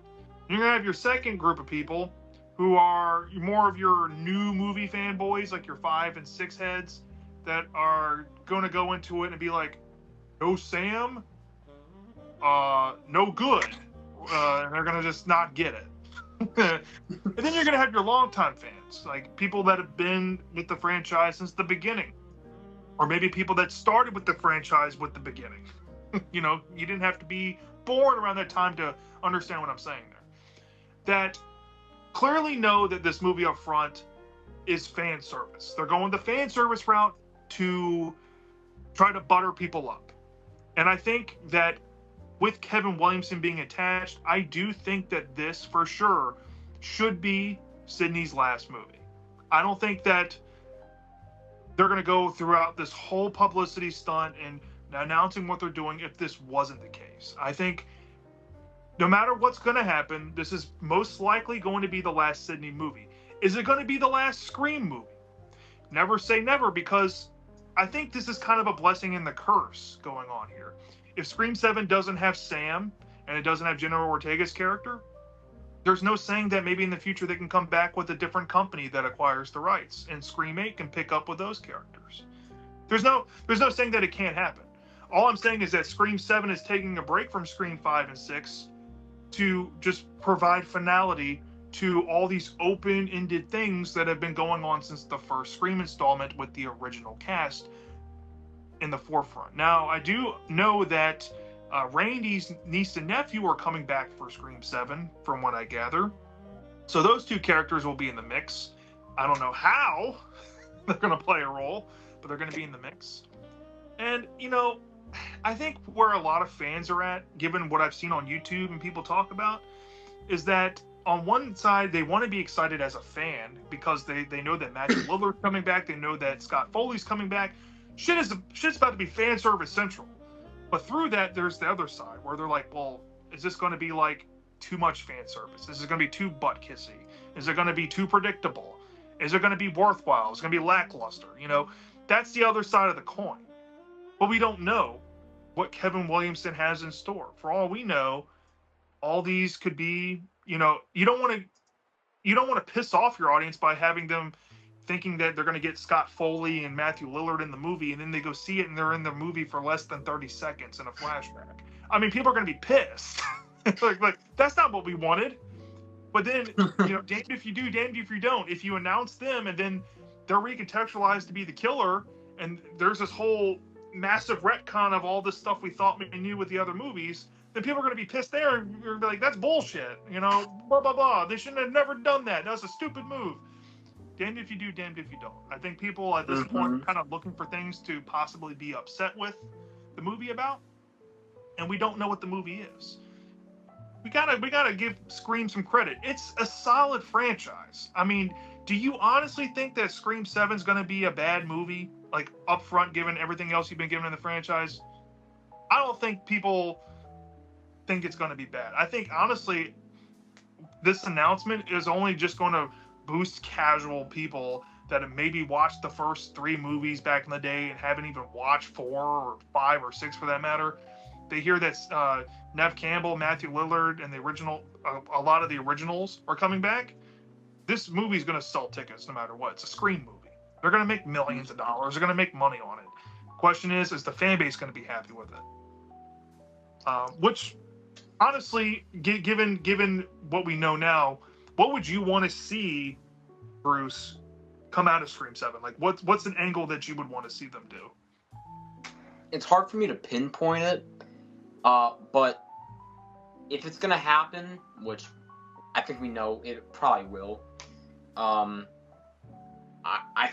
You're going to have your second group of people who are more of your new movie fanboys, like your 5 and 6 heads that are going to go into it and be like, no Sam, no good, and they're going to just not get it. And then you're going to have your longtime fans, like people that have been with the franchise since the beginning, or maybe people that started with the franchise with the beginning. You know, you didn't have to be born around that time to understand what I'm saying there. That clearly know that this movie up front is fan service. They're going the fan service route to try to butter people up. And I think that with Kevin Williamson being attached, I do think that this, for sure, should be Sidney's last movie. I don't think that they're going to go throughout this whole publicity stunt and announcing what they're doing if this wasn't the case. I think no matter what's going to happen, this is most likely going to be the last Sidney movie. Is it going to be the last Scream movie? Never say never, because I think this is kind of a blessing and the curse going on here. If Scream 7 doesn't have Sam and it doesn't have Jenna Ortega's character, there's no saying that maybe in the future they can come back with a different company that acquires the rights and Scream 8 can pick up with those characters. There's no saying that it can't happen. All I'm saying is that Scream 7 is taking a break from Scream 5 and 6 to just provide finality to all these open-ended things that have been going on since the first Scream installment with the original cast in the forefront. Now, I do know that Randy's niece and nephew are coming back for Scream 7, from what I gather. So those 2 characters will be in the mix. I don't know how they're going to play a role, but they're going to be in the mix. And, you know, I think where a lot of fans are at, given what I've seen on YouTube and people talk about, is that on one side, they want to be excited as a fan because they know that Matthew Lillard's coming back. They know that Scott Foley's coming back. Shit's about to be fan service central. But through that, there's the other side where they're like, well, is this going to be like too much fan service? Is it going to be too butt kissy? Is it going to be too predictable? Is it going to be worthwhile? Is it going to be lackluster? You know, that's the other side of the coin. But we don't know what Kevin Williamson has in store. For all we know, all these could be, you know, you don't want to piss off your audience by having them thinking that they're going to get Scott Foley and Matthew Lillard in the movie, and then they go see it and they're in the movie for less than 30 seconds in a flashback. I mean, people are going to be pissed. like that's not what we wanted. But then, you know, damned if you do, damned if you don't. If you announce them and then they're recontextualized to be the killer, and there's this whole massive retcon of all this stuff we thought we knew with the other movies, then people are going to be pissed there and you're going to be like, that's bullshit. You know, blah, blah, blah. They shouldn't have never done that. That was a stupid move. Damned if you do, damned if you don't. I think people at this point are kind of looking for things to possibly be upset with the movie about, and we don't know what the movie is. we gotta give Scream some credit. It's a solid franchise. I mean, do you honestly think that Scream 7 is gonna be a bad movie? Like up front, given everything else you've been given in the franchise? I don't think people think it's gonna be bad. I think honestly, this announcement is only just gonna boost casual people that have maybe watched the first 3 movies back in the day and haven't even watched 4 or 5 or 6 for that matter. They hear that Nev Campbell, Matthew Lillard, and a lot of the originals are coming back. This movie's going to sell tickets no matter what. It's a Scream movie. They're going to make millions of dollars. They're going to make money on it. Question is the fan base going to be happy with it? Which, honestly, given what we know now, what would you want to see, Bruce, come out of Scream 7? Like, what's an angle that you would want to see them do? It's hard for me to pinpoint it. But if it's gonna happen, which I think we know it probably will, I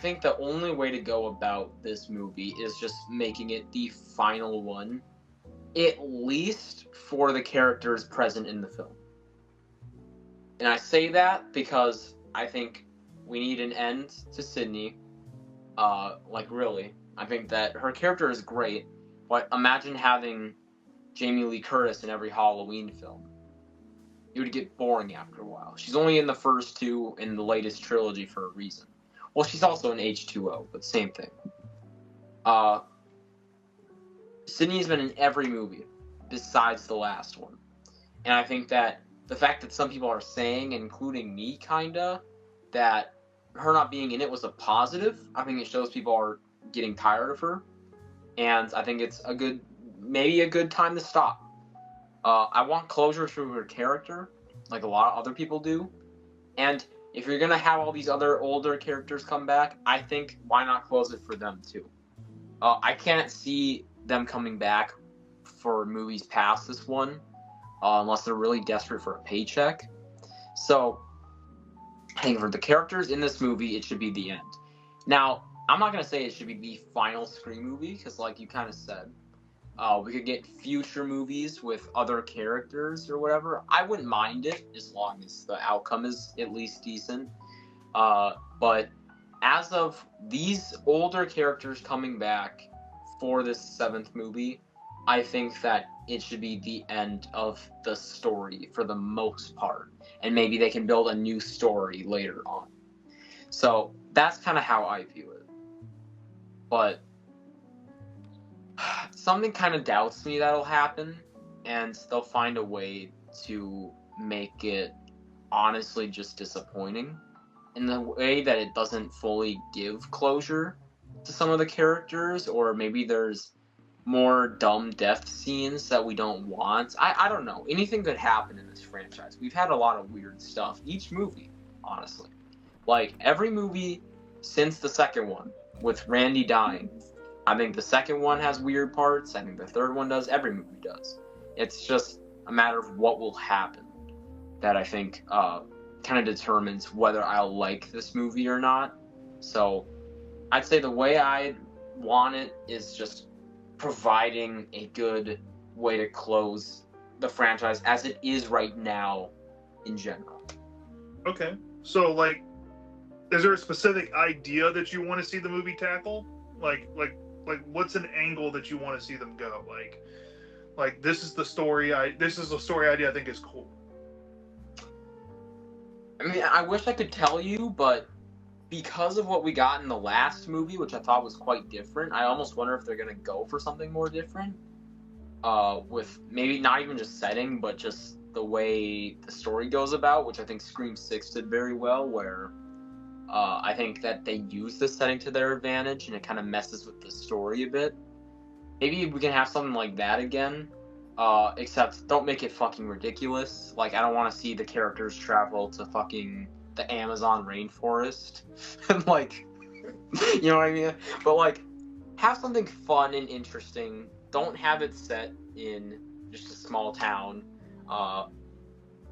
think the only way to go about this movie is just making it the final one, at least for the characters present in the film. And I say that because I think we need an end to Sydney. Really. I think that her character is great, but imagine having Jamie Lee Curtis in every Halloween film. It would get boring after a while. She's only in the first 2 in the latest trilogy for a reason. Well, she's also in H2O, but same thing. Sydney's been in every movie besides the last one. And I think that the fact that some people are saying, including me kinda, that her not being in it was a positive, I think it shows people are getting tired of her. And I think it's maybe a good time to stop. I want closure to her character, like a lot of other people do. And if you're gonna have all these other older characters come back, I think why not close it for them too? I can't see them coming back for movies past this one, unless they're really desperate for a paycheck. So I think for the characters in this movie, it should be the end. Now, I'm not gonna say it should be the final Scream movie, because like you kind of said, we could get future movies with other characters or whatever. I wouldn't mind it as long as the outcome is at least decent. But as of these older characters coming back for this 7th movie, I think that it should be the end of the story for the most part. And maybe they can build a new story later on. So that's kind of how I view it. But something kind of doubts me that'll happen, and they'll find a way to make it honestly just disappointing in the way that it doesn't fully give closure to some of the characters, or maybe there's more dumb death scenes that we don't want. I don't know. Anything could happen in this franchise. We've had a lot of weird stuff each movie, honestly. Like, every movie since the second one, with Randy dying. I think the second one has weird parts. I think the third one does. Every movie does. It's just a matter of what will happen that I think kind of determines whether I'll like this movie or not. So I'd say the way I want it is just providing a good way to close the franchise as it is right now in general. Okay. So, like, is there a specific idea that you want to see the movie tackle? Like what's an angle that you want to see them go? Like this is the story idea I think is cool. I mean, I wish I could tell you, but because of what we got in the last movie, which I thought was quite different, I almost wonder if they're going to go for something more different. With maybe not even just setting, but just the way the story goes about, which I think Scream 6 did very well, where I think that they use the setting to their advantage, and it kind of messes with the story a bit. Maybe we can have something like that again, except don't make it fucking ridiculous. Like, I don't want to see the characters travel to fucking the Amazon rainforest. And, like, you know what I mean? But, like, have something fun and interesting. Don't have it set in just a small town.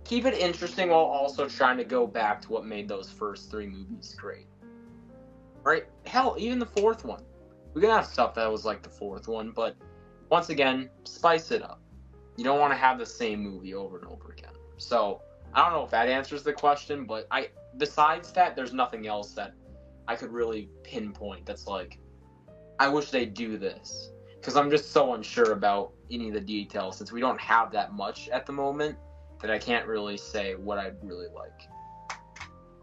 Keep it interesting while also trying to go back to what made those first 3 movies great. Right? Hell, even the 4th one. We can have stuff that was like the 4th one, but once again, spice it up. You don't want to have the same movie over and over again. So I don't know if that answers the question, but besides that, there's nothing else that I could really pinpoint that's like, I wish they'd do this. Because I'm just so unsure about any of the details, since we don't have that much at the moment, that I can't really say what I'd really like.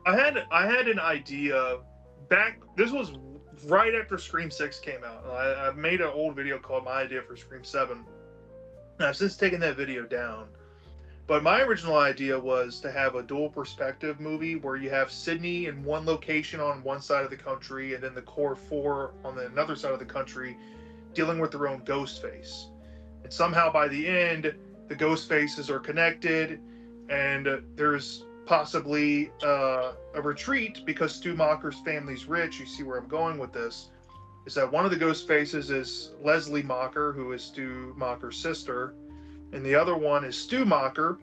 I had an idea back. This was right after Scream 6 came out. I made an old video called My Idea for Scream 7. And I've since taken that video down. But my original idea was to have a dual perspective movie where you have Sydney in one location on one side of the country and then the core four on the another side of the country dealing with their own ghost face. And somehow by the end, the ghost faces are connected and there's possibly a retreat because Stu Macher's family's rich. You see where I'm going with this. Is that one of the ghost faces is Leslie Macher, who is Stu Macher's sister, and the other one is Stu Macher,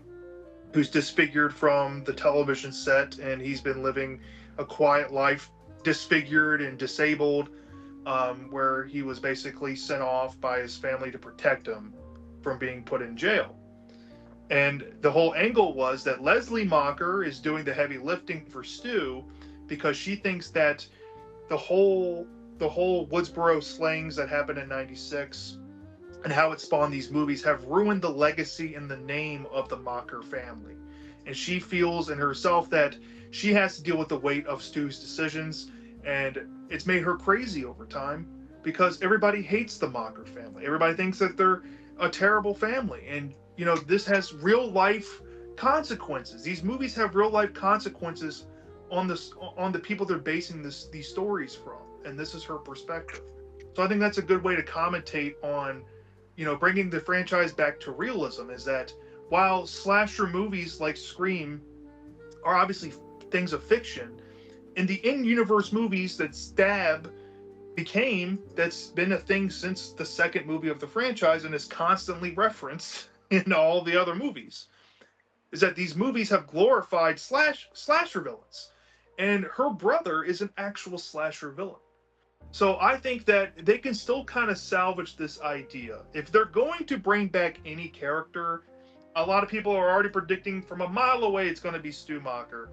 who's disfigured from the television set, and he's been living a quiet life, disfigured and disabled, where he was basically sent off by his family to protect him from being put in jail. And the whole angle was that Leslie Macher is doing the heavy lifting for Stu because she thinks that the whole Woodsboro slayings that happened in 96 and how it spawned these movies have ruined the legacy and the name of the Macher family. And she feels in herself that she has to deal with the weight of Stu's decisions, and it's made her crazy over time because everybody hates the Macher family. Everybody thinks that they're a terrible family, and you know, this has real life consequences. These movies have real life consequences on the people they're basing these stories from, and this is her perspective. So I think that's a good way to commentate on, you know, bringing the franchise back to realism, is that while slasher movies like Scream are obviously things of fiction, in the in-universe movies that Stab became, that's been a thing since the second movie of the franchise and is constantly referenced in all the other movies, is that these movies have glorified slasher villains, and her brother is an actual slasher villain. So I think that they can still kind of salvage this idea. If they're going to bring back any character, a lot of people are already predicting from a mile away it's going to be Stu Macher.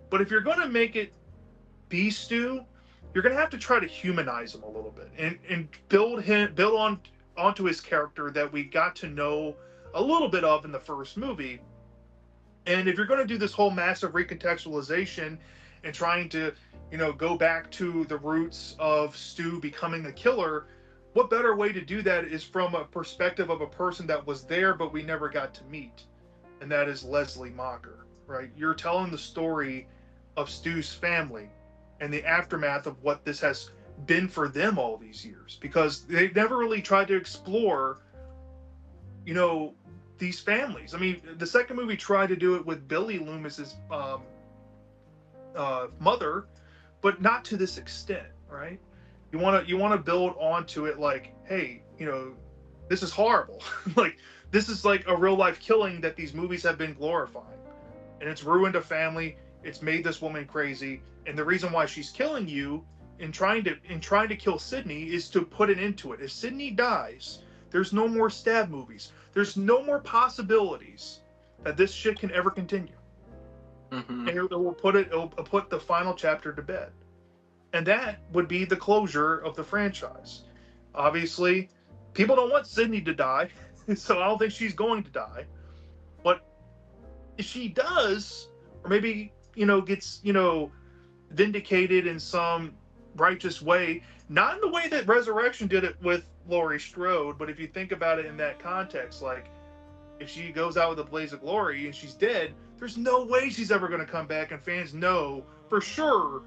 But if you're going to make it be Stu, you're going to have to try to humanize him a little bit and build onto his character that we got to know a little bit of in the first movie. And if you're going to do this whole massive recontextualization and trying to, you know, go back to the roots of Stu becoming a killer, what better way to do that is from a perspective of a person that was there but we never got to meet, and that is Leslie Macher, right? You're telling the story of Stu's family and the aftermath of what this has been for them all these years, because they've never really tried to explore, you know, these families. I mean, the second movie tried to do it with Billy Loomis's mother, but not to this extent, right? You want to build onto it like, hey, you know, this is horrible. Like, this is like a real life killing that these movies have been glorifying, and it's ruined a family. It's made this woman crazy, and the reason why she's killing you in trying to kill Sydney is to put an end to it. If Sydney dies, there's no more Stab movies. There's no more possibilities that this shit can ever continue. Mm-hmm. And it will put the final chapter to bed. And that would be the closure of the franchise. Obviously, people don't want Sydney to die, so I don't think she's going to die. But if she does, or maybe, you know, gets, you know, vindicated in some righteous way, not in the way that Resurrection did it with Laurie Strode, but if you think about it in that context, like, if she goes out with a blaze of glory and she's dead, there's no way she's ever going to come back, and fans know for sure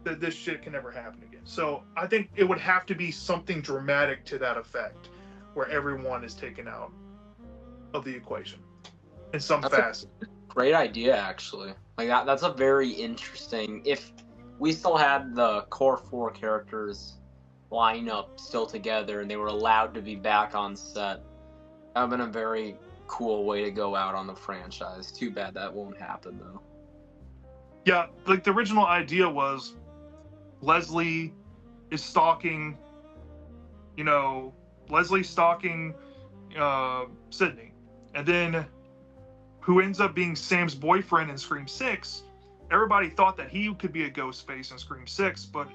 that this shit can never happen again. So I think it would have to be something dramatic to that effect, where everyone is taken out of the equation in some facet. Great idea, actually. Like that's a very interesting. If we still had the core four characters line up still together and they were allowed to be back on set, that would have been a very cool way to go out on the franchise. Too bad that won't happen, though. Yeah, like the original idea was Leslie is stalking, you know, Sydney. And then who ends up being Sam's boyfriend in Scream 6, everybody thought that he could be a Ghostface in Scream 6, but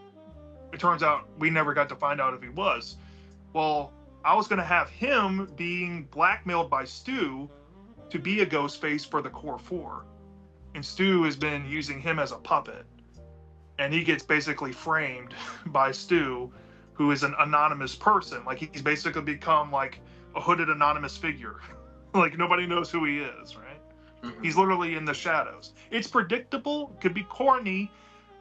it turns out we never got to find out if he was. Well, I was going to have him being blackmailed by Stu to be a Ghostface for the Core 4. And Stu has been using him as a puppet. And he gets basically framed by Stu, who is an anonymous person. Like, he's basically become like a hooded anonymous figure. Like, nobody knows who he is, right? Mm-hmm. He's literally in the shadows. It's predictable, could be corny,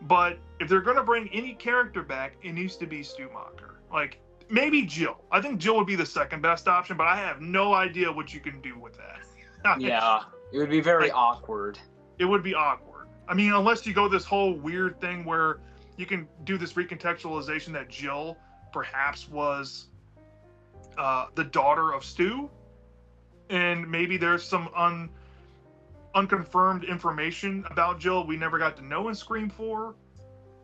but if they're going to bring any character back, it needs to be Stu Macher. Like, maybe Jill. I think Jill would be the second best option, but I have no idea what you can do with that. Yeah, it would be very awkward. It would be awkward. I mean, unless you go this whole weird thing where you can do this recontextualization that Jill perhaps was the daughter of Stu, and maybe there's some unconfirmed information about Jill we never got to know in Scream 4,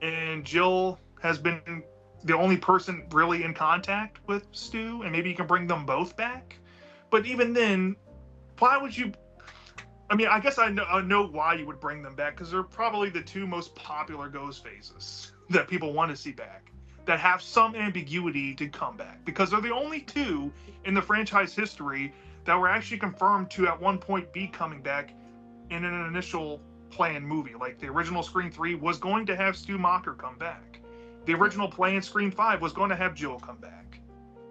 and Jill has been the only person really in contact with Stu, and maybe you can bring them both back. But even then, why would you? I mean, I guess I know why you would bring them back, because they're probably the two most popular Ghostfaces that people want to see back, that have some ambiguity to come back, because they're the only two in the franchise history that were actually confirmed to at one point be coming back in an initial planned movie. Like, the original Scream 3 was going to have Stu Macher come back. The original planned Scream 5 was going to have Jill come back.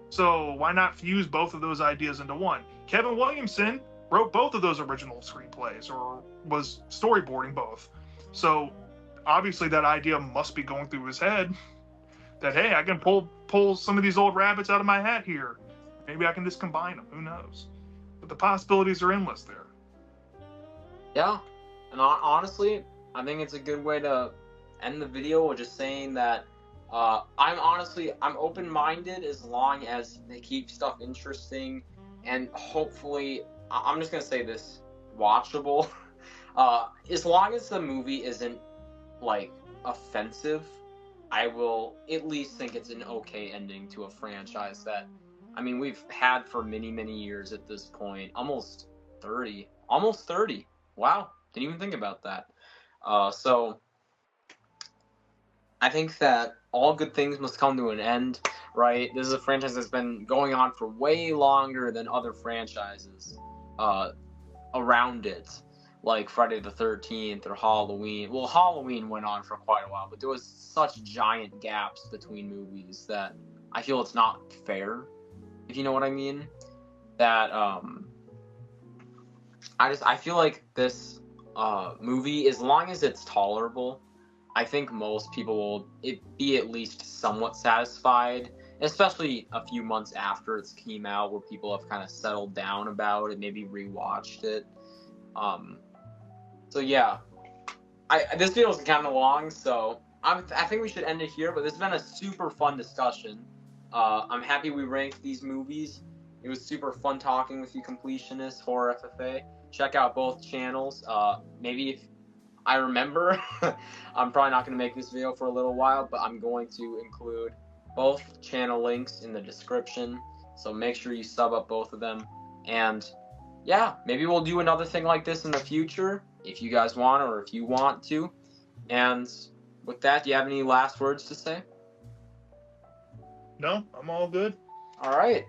So why not fuse both of those ideas into one? Kevin Williamson wrote both of those original screenplays, or was storyboarding both. So obviously that idea must be going through his head, that, hey, I can pull some of these old rabbits out of my hat here. Maybe I can just combine them. Who knows? But the possibilities are endless there. Yeah, and honestly, I think it's a good way to end the video with just saying that I'm open-minded as long as they keep stuff interesting, and hopefully, I'm just gonna say this, watchable. As long as the movie isn't like offensive, I will at least think it's an okay ending to a franchise that, I mean, we've had for many, many years at this point. Almost 30. Wow. Didn't even think about that. So I think that all good things must come to an end, right? This is a franchise that's been going on for way longer than other franchises around it, like Friday the 13th or Halloween. Well, Halloween went on for quite a while, but there was such giant gaps between movies that I feel it's not fair, if you know what I mean. That I feel like this movie, as long as it's tolerable, I think most people will be at least somewhat satisfied, especially a few months after it's came out, where people have kind of settled down about it, maybe rewatched it. So yeah, this video is kind of long, so I think we should end it here. But this has been a super fun discussion. I'm happy we ranked these movies. It was super fun talking with you, Completionist, Horror FFA. Check out both channels. Maybe if I remember, I'm probably not going to make this video for a little while, but I'm going to include both channel links in the description. So make sure you sub up both of them. And yeah, maybe we'll do another thing like this in the future, if you guys want, or if you want to. And with that, do you have any last words to say? No, I'm all good. All right.